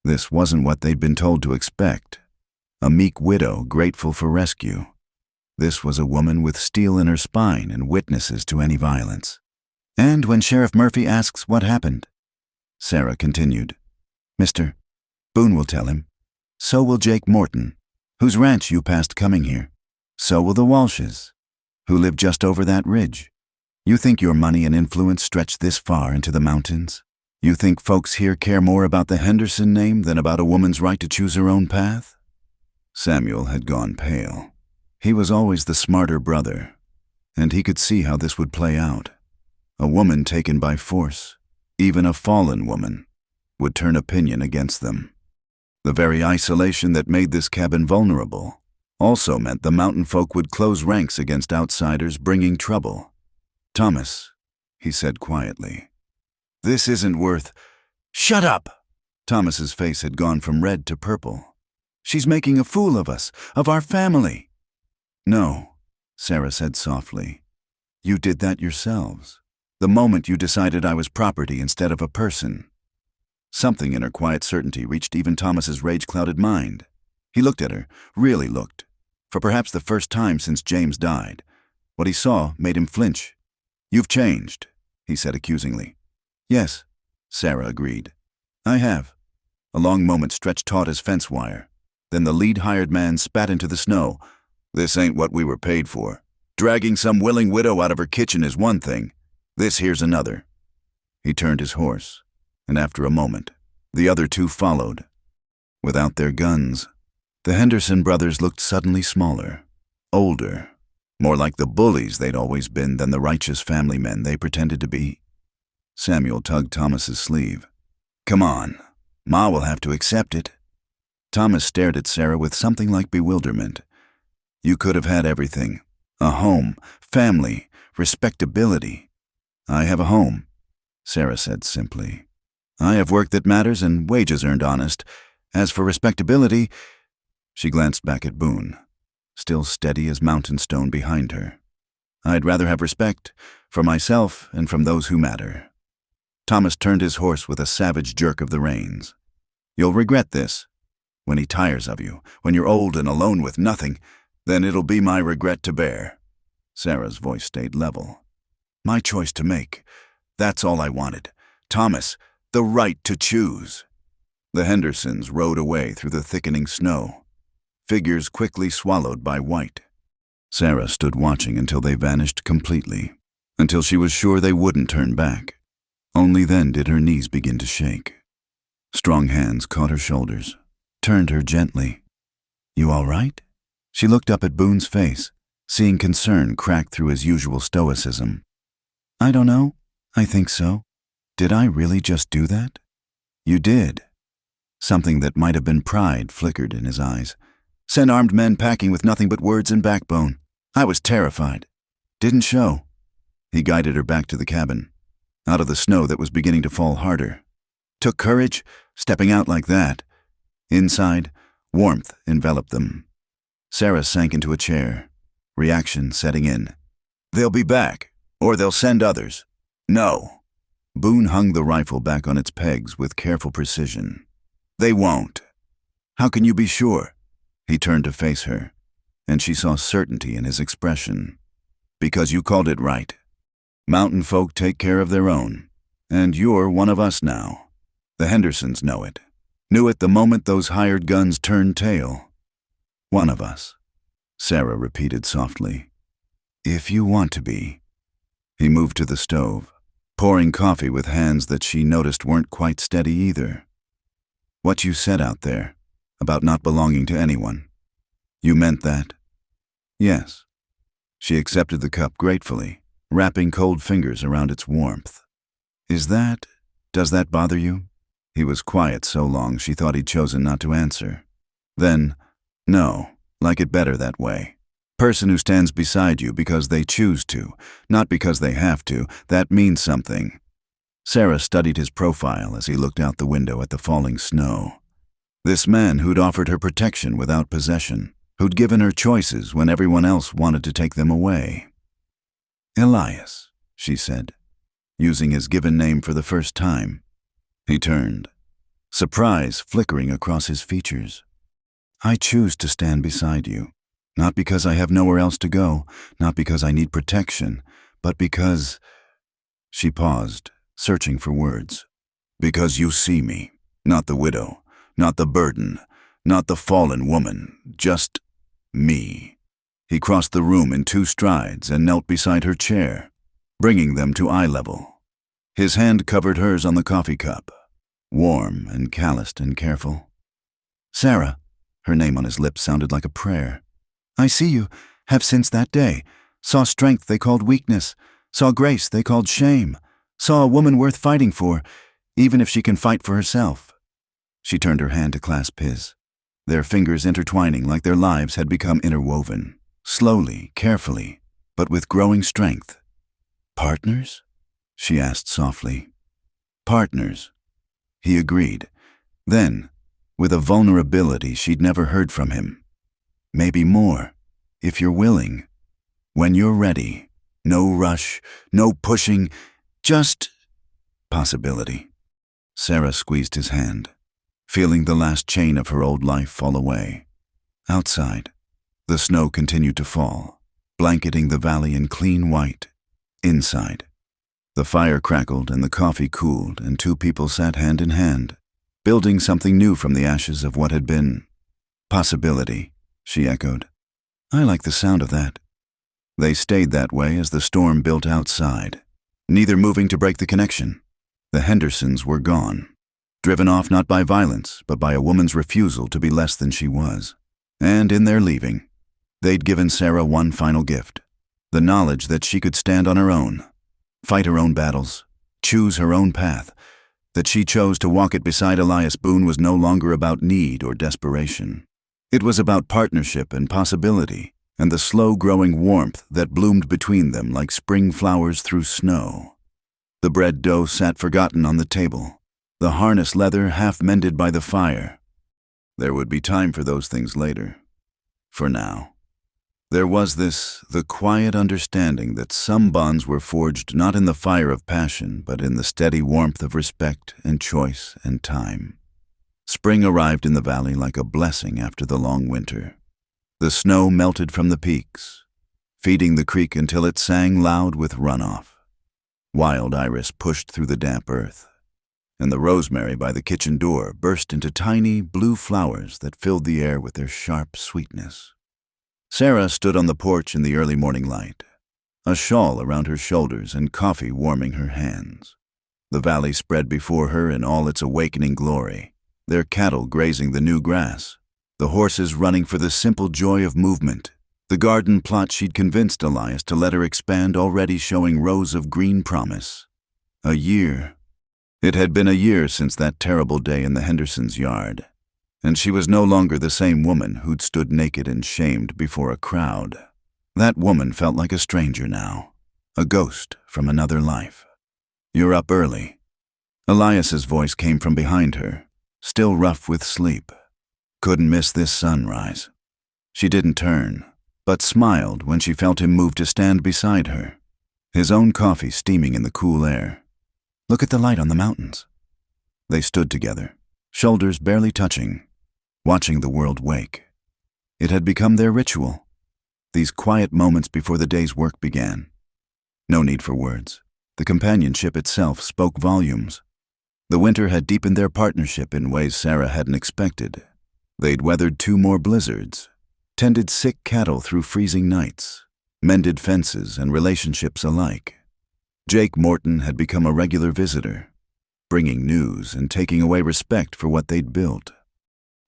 This wasn't what they'd been told to expect. A meek widow grateful for rescue. This was a woman with steel in her spine and witnesses to any violence. And when Sheriff Murphy asks what happened, Sarah continued, Mr. Boone will tell him. So will Jake Morton, whose ranch you passed coming here. So will the Walshes, who live just over that ridge. You think your money and influence stretch this far into the mountains? You think folks here care more about the Henderson name than about a woman's right to choose her own path? Samuel had gone pale. He was always the smarter brother, and he could see how this would play out. A woman taken by force, even a fallen woman, would turn opinion against them. The very isolation that made this cabin vulnerable also meant the mountain folk would close ranks against outsiders bringing trouble. Thomas, he said quietly, this isn't worth— Shut up! Thomas's face had gone from red to purple. She's making a fool of us, of our family. No, Sarah said softly. You did that yourselves, the moment you decided I was property instead of a person. Something in her quiet certainty reached even Thomas's rage-clouded mind. He looked at her, really looked, for perhaps the first time since James died. What he saw made him flinch. You've changed, he said accusingly. Yes, Sarah agreed. I have. A long moment stretched taut as fence wire. Then the lead hired man spat into the snow. This ain't what we were paid for. Dragging some willing widow out of her kitchen is one thing. This here's another. He turned his horse, and after a moment, the other two followed. Without their guns, the Henderson brothers looked suddenly smaller, older, more like the bullies they'd always been than the righteous family men they pretended to be. Samuel tugged Thomas's sleeve. Come on, Ma will have to accept it. Thomas stared at Sarah with something like bewilderment. You could have had everything. A home, family, respectability. I have a home, Sarah said simply. I have work that matters and wages earned honest. As for respectability, she glanced back at Boone, still steady as mountain stone behind her. I'd rather have respect, for myself and from those who matter. Thomas turned his horse with a savage jerk of the reins. You'll regret this. When he tires of you, when you're old and alone with nothing, then it'll be my regret to bear." Sarah's voice stayed level. "My choice to make. That's all I wanted. Thomas, the right to choose." The Hendersons rode away through the thickening snow, figures quickly swallowed by white. Sarah stood watching until they vanished completely, until she was sure they wouldn't turn back. Only then did her knees begin to shake. Strong hands caught her shoulders, turned her gently. "You all right?" She looked up at Boone's face, seeing concern crack through his usual stoicism. "I don't know. I think so. Did I really just do that?" "You did." Something that might have been pride flickered in his eyes. "Sent armed men packing with nothing but words and backbone. I was terrified. Didn't show." He guided her back to the cabin, out of the snow that was beginning to fall harder. Took courage, stepping out like that. Inside, warmth enveloped them. Sarah sank into a chair, reaction setting in. "They'll be back, or they'll send others." "No." Boone hung the rifle back on its pegs with careful precision. "They won't." "How can you be sure?" He turned to face her, and she saw certainty in his expression. "Because you called it right. Mountain folk take care of their own, and you're one of us now. The Hendersons know it. Knew it the moment those hired guns turned tail. One of us," Sarah repeated softly. "If you want to be." He moved to the stove, pouring coffee with hands that she noticed weren't quite steady either. "What you said out there, about not belonging to anyone. You meant that?" "Yes." She accepted the cup gratefully, wrapping cold fingers around its warmth. Does that bother you?" He was quiet so long she thought he'd chosen not to answer. Then, "No, like it better that way. Person who stands beside you because they choose to, not because they have to, that means something." Sarah studied his profile as he looked out the window at the falling snow. This man who'd offered her protection without possession, who'd given her choices when everyone else wanted to take them away. "Elias," she said, using his given name for the first time. He turned, surprise flickering across his features. "I choose to stand beside you, not because I have nowhere else to go, not because I need protection, but because—" She paused, searching for words. "Because you see me, not the widow, not the burden, not the fallen woman, just me." He crossed the room in 2 strides and knelt beside her chair, bringing them to eye level. His hand covered hers on the coffee cup, warm and calloused and careful. "Sarah," her name on his lips sounded like a prayer. "I see you, have since that day. Saw strength they called weakness, saw grace they called shame, saw a woman worth fighting for, even if she can fight for herself." She turned her hand to clasp his, their fingers intertwining like their lives had become interwoven, slowly, carefully, but with growing strength. "Partners?" she asked softly. "Partners." He agreed. Then, with a vulnerability she'd never heard from him, "Maybe more, if you're willing. When you're ready. No rush, no pushing, just possibility." Sarah squeezed his hand, feeling the last chain of her old life fall away. Outside, the snow continued to fall, blanketing the valley in clean white. Inside, the fire crackled and the coffee cooled, and 2 people sat hand in hand, building something new from the ashes of what had been. "Possibility," she echoed. "I like the sound of that." They stayed that way as the storm built outside, neither moving to break the connection. The Hendersons were gone, driven off not by violence, but by a woman's refusal to be less than she was. And in their leaving, they'd given Sarah one final gift, the knowledge that she could stand on her own, fight her own battles, choose her own path. That she chose to walk it beside Elias Boone was no longer about need or desperation. It was about partnership and possibility, and the slow-growing warmth that bloomed between them like spring flowers through snow. The bread dough sat forgotten on the table, the harness leather half mended by the fire. There would be time for those things later. For now, there was the quiet understanding that some bonds were forged not in the fire of passion, but in the steady warmth of respect and choice and time. Spring arrived in the valley like a blessing after the long winter. The snow melted from the peaks, feeding the creek until it sang loud with runoff. Wild iris pushed through the damp earth, and the rosemary by the kitchen door burst into tiny blue flowers that filled the air with their sharp sweetness. Sarah stood on the porch in the early morning light, a shawl around her shoulders and coffee warming her hands. The valley spread before her in all its awakening glory, their cattle grazing the new grass, the horses running for the simple joy of movement, the garden plot she'd convinced Elias to let her expand already showing rows of green promise. A year. It had been a year since that terrible day in the Hendersons' yard, and she was no longer the same woman who'd stood naked and shamed before a crowd. That woman felt like a stranger now, a ghost from another life. "You're up early." Elias's voice came from behind her, still rough with sleep. Couldn't miss this sunrise. She didn't turn, but smiled when she felt him move to stand beside her, his own coffee steaming in the cool air. "Look at the light on the mountains." They stood together, shoulders barely touching, watching the world wake. It had become their ritual, these quiet moments before the day's work began. No need for words. The companionship itself spoke volumes. The winter had deepened their partnership in ways Sarah hadn't expected. They'd weathered 2 more blizzards, tended sick cattle through freezing nights, mended fences and relationships alike. Jake Morton had become a regular visitor, bringing news and taking away respect for what they'd built.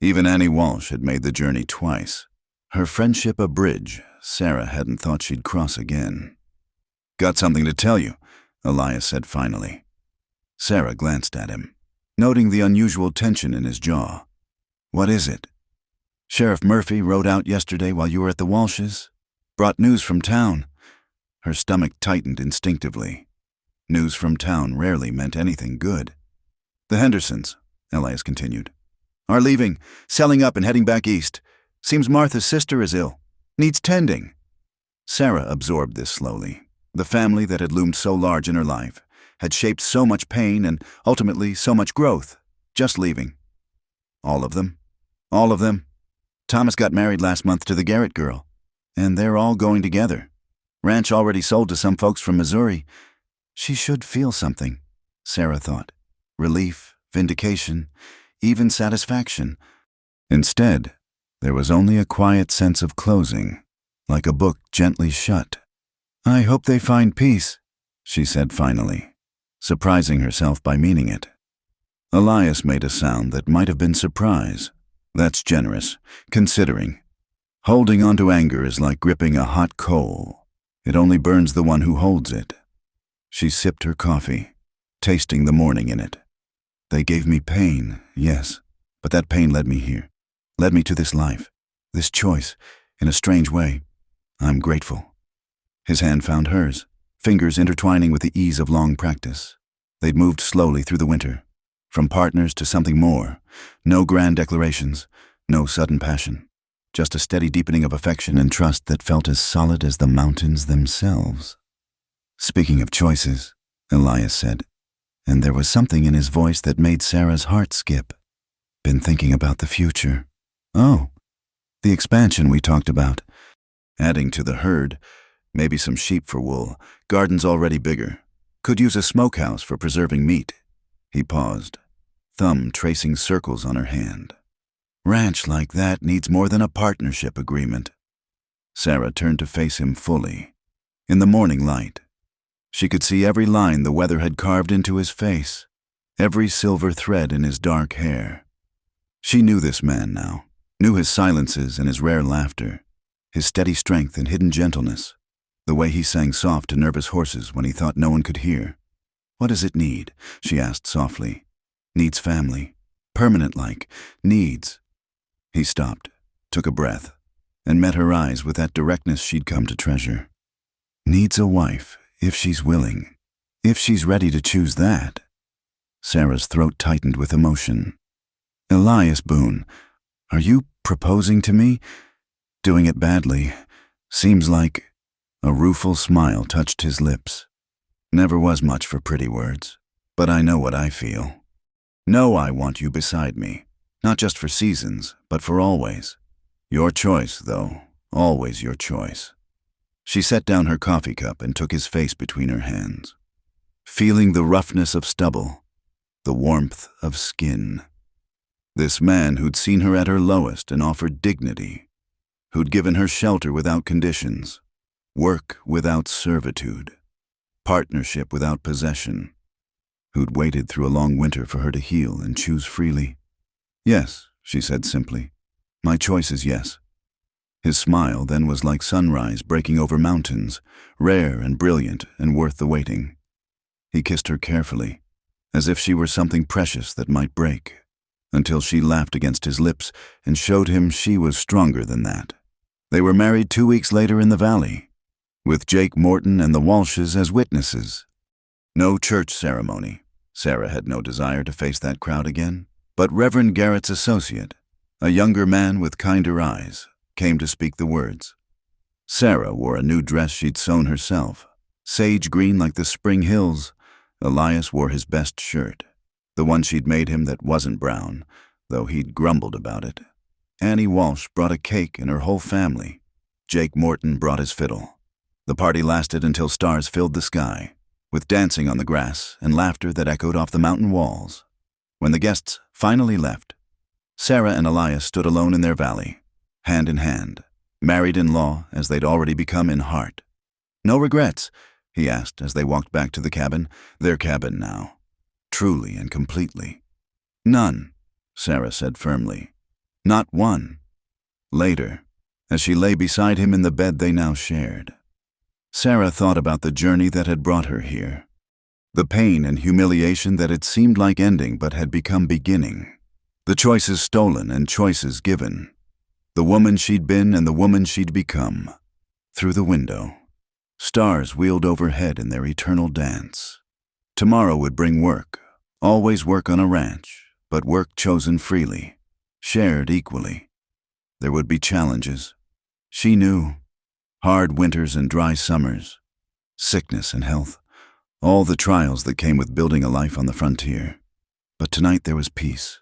Even Annie Walsh had made the journey twice, her friendship a bridge Sarah hadn't thought she'd cross again. "Got something to tell you," Elias said finally. Sarah glanced at him, noting the unusual tension in his jaw. "What is it?" "Sheriff Murphy rode out yesterday while you were at the Walshes. Brought news from town." Her stomach tightened instinctively. News from town rarely meant anything good. "The Hendersons," Elias continued, "are leaving, selling up and heading back east. Seems Martha's sister is ill. Needs tending." Sarah absorbed this slowly. The family that had loomed so large in her life had shaped so much pain and ultimately so much growth, just leaving. All of them? All of them? Thomas got married last month to the Garrett girl, and they're all going together. Ranch already sold to some folks from Missouri. She should feel something, Sarah thought. Relief, vindication, even satisfaction. Instead, there was only a quiet sense of closing, like a book gently shut. "I hope they find peace," she said finally, surprising herself by meaning it. Elias made a sound that might have been surprise. That's generous, considering. Holding on to anger is like gripping a hot coal. It only burns the one who holds it. She sipped her coffee, tasting the morning in it. "They gave me pain, yes, but that pain led me here. Led me to this life, this choice, in a strange way. I'm grateful." His hand found hers, fingers intertwining with the ease of long practice. They'd moved slowly through the winter, from partners to something more. No grand declarations, no sudden passion. Just a steady deepening of affection and trust that felt as solid as the mountains themselves. "Speaking of choices," Elias said, and there was something in his voice that made Sarah's heart skip. "Been thinking about the future." "Oh, the expansion we talked about. Adding to the herd, maybe some sheep for wool, gardens already bigger. Could use a smokehouse for preserving meat." He paused, thumb tracing circles on her hand. "Ranch like that needs more than a partnership agreement." Sarah turned to face him fully. In the morning light, she could see every line the weather had carved into his face, every silver thread in his dark hair. She knew this man now, knew his silences and his rare laughter, his steady strength and hidden gentleness, the way he sang soft to nervous horses when he thought no one could hear. "What does it need?" she asked softly. "Needs family. Permanent-like. Needs." He stopped, took a breath, and met her eyes with that directness she'd come to treasure. "Needs a wife, if she's willing. If she's ready to choose that." Sarah's throat tightened with emotion. "Elias Boone, are you proposing to me? Doing it badly. Seems like..." A rueful smile touched his lips. "Never was much for pretty words, but I know what I feel. Know I want you beside me. Not just for seasons, but for always. Your choice, though, always your choice. She set down her coffee cup and took his face between her hands, feeling the roughness of stubble, the warmth of skin. This man who'd seen her at her lowest and offered dignity, who'd given her shelter without conditions, work without servitude, partnership without possession, who'd waited through a long winter for her to heal and choose freely. Yes, she said simply. My choice is yes. His smile then was like sunrise breaking over mountains, rare and brilliant and worth the waiting. He kissed her carefully, as if she were something precious that might break, until she laughed against his lips and showed him she was stronger than that. They were married 2 weeks later in the valley, with Jake Morton and the Walshes as witnesses. No church ceremony. Sarah had no desire to face that crowd again. But Reverend Garrett's associate, a younger man with kinder eyes, came to speak the words. Sarah wore a new dress she'd sewn herself, sage green like the spring hills. Elias wore his best shirt, the one she'd made him that wasn't brown, though he'd grumbled about it. Annie Walsh brought a cake and her whole family. Jake Morton brought his fiddle. The party lasted until stars filled the sky, with dancing on the grass and laughter that echoed off the mountain walls. When the guests finally left, Sarah and Elias stood alone in their valley, hand in hand, married in law as they'd already become in heart. No regrets, he asked as they walked back to the cabin, their cabin now, truly and completely. None, Sarah said firmly. Not one. Later, as she lay beside him in the bed they now shared, Sarah thought about the journey that had brought her here. The pain and humiliation that had seemed like ending but had become beginning. The choices stolen and choices given. The woman she'd been and the woman she'd become. Through the window, stars wheeled overhead in their eternal dance. Tomorrow would bring work, always work on a ranch, but work chosen freely, shared equally. There would be challenges. She knew. Hard winters and dry summers, sickness and health. All the trials that came with building a life on the frontier. But tonight there was peace.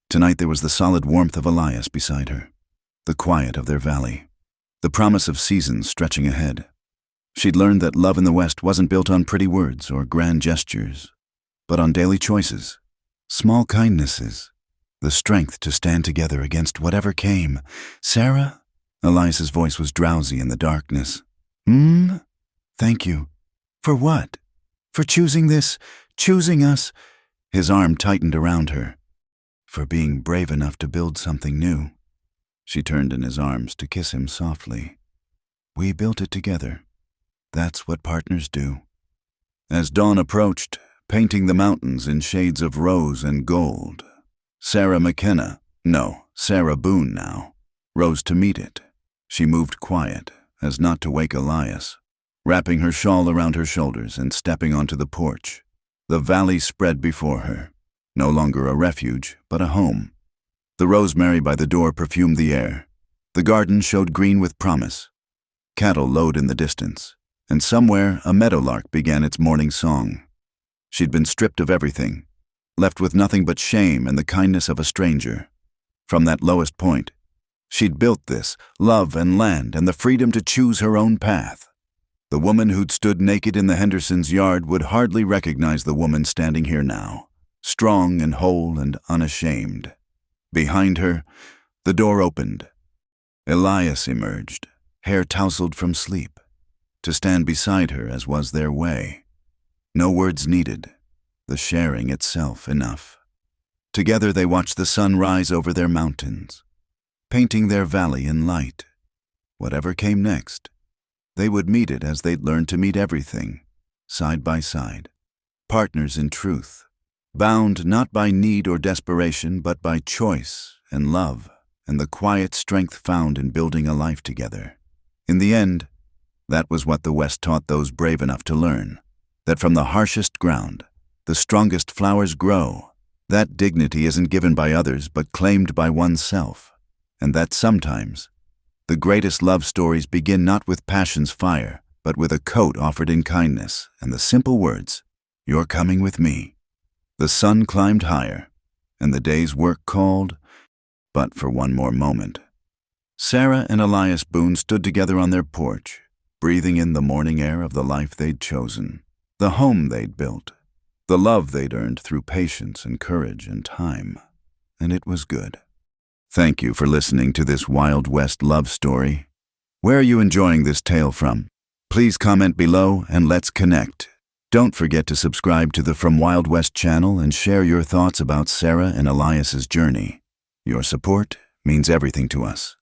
Tonight there was the solid warmth of Elias beside her, the quiet of their valley, the promise of seasons stretching ahead. She'd learned that love in the West wasn't built on pretty words or grand gestures, but on daily choices, small kindnesses, the strength to stand together against whatever came. Sarah? Elias's voice was drowsy in the darkness. Thank you. For what? For choosing this, choosing us. His arm tightened around her. For being brave enough to build something new. She turned in his arms to kiss him softly. We built it together. That's what partners do. As dawn approached, painting the mountains in shades of rose and gold, Sarah Boone now, rose to meet it. She moved quiet, as not to wake Elias, wrapping her shawl around her shoulders and stepping onto the porch. The valley spread before her, no longer a refuge, but a home. The rosemary by the door perfumed the air. The garden showed green with promise. Cattle lowed in the distance, and somewhere a meadowlark began its morning song. She'd been stripped of everything, left with nothing but shame and the kindness of a stranger. From that lowest point, she'd built this, love and land and the freedom to choose her own path. The woman who'd stood naked in the Hendersons' yard would hardly recognize the woman standing here now, strong and whole and unashamed. Behind her, the door opened. Elias emerged, hair tousled from sleep, to stand beside her as was their way. No words needed, the sharing itself enough. Together they watched the sun rise over their mountains, painting their valley in light. Whatever came next, they would meet it as they'd learned to meet everything, side by side, partners in truth, bound not by need or desperation but by choice and love and the quiet strength found in building a life together. In the end, that was what the West taught those brave enough to learn, that from the harshest ground, the strongest flowers grow, that dignity isn't given by others but claimed by oneself, and that sometimes the greatest love stories begin not with passion's fire, but with a coat offered in kindness and the simple words, "You're coming with me." The sun climbed higher, and the day's work called, but for one more moment. Sarah and Elias Boone stood together on their porch, breathing in the morning air of the life they'd chosen, the home they'd built, the love they'd earned through patience and courage and time. And it was good. Thank you for listening to this Wild West love story. Where are you enjoying this tale from? Please comment below and let's connect. Don't forget to subscribe to the From Wild West channel and share your thoughts about Sarah and Elias's journey. Your support means everything to us.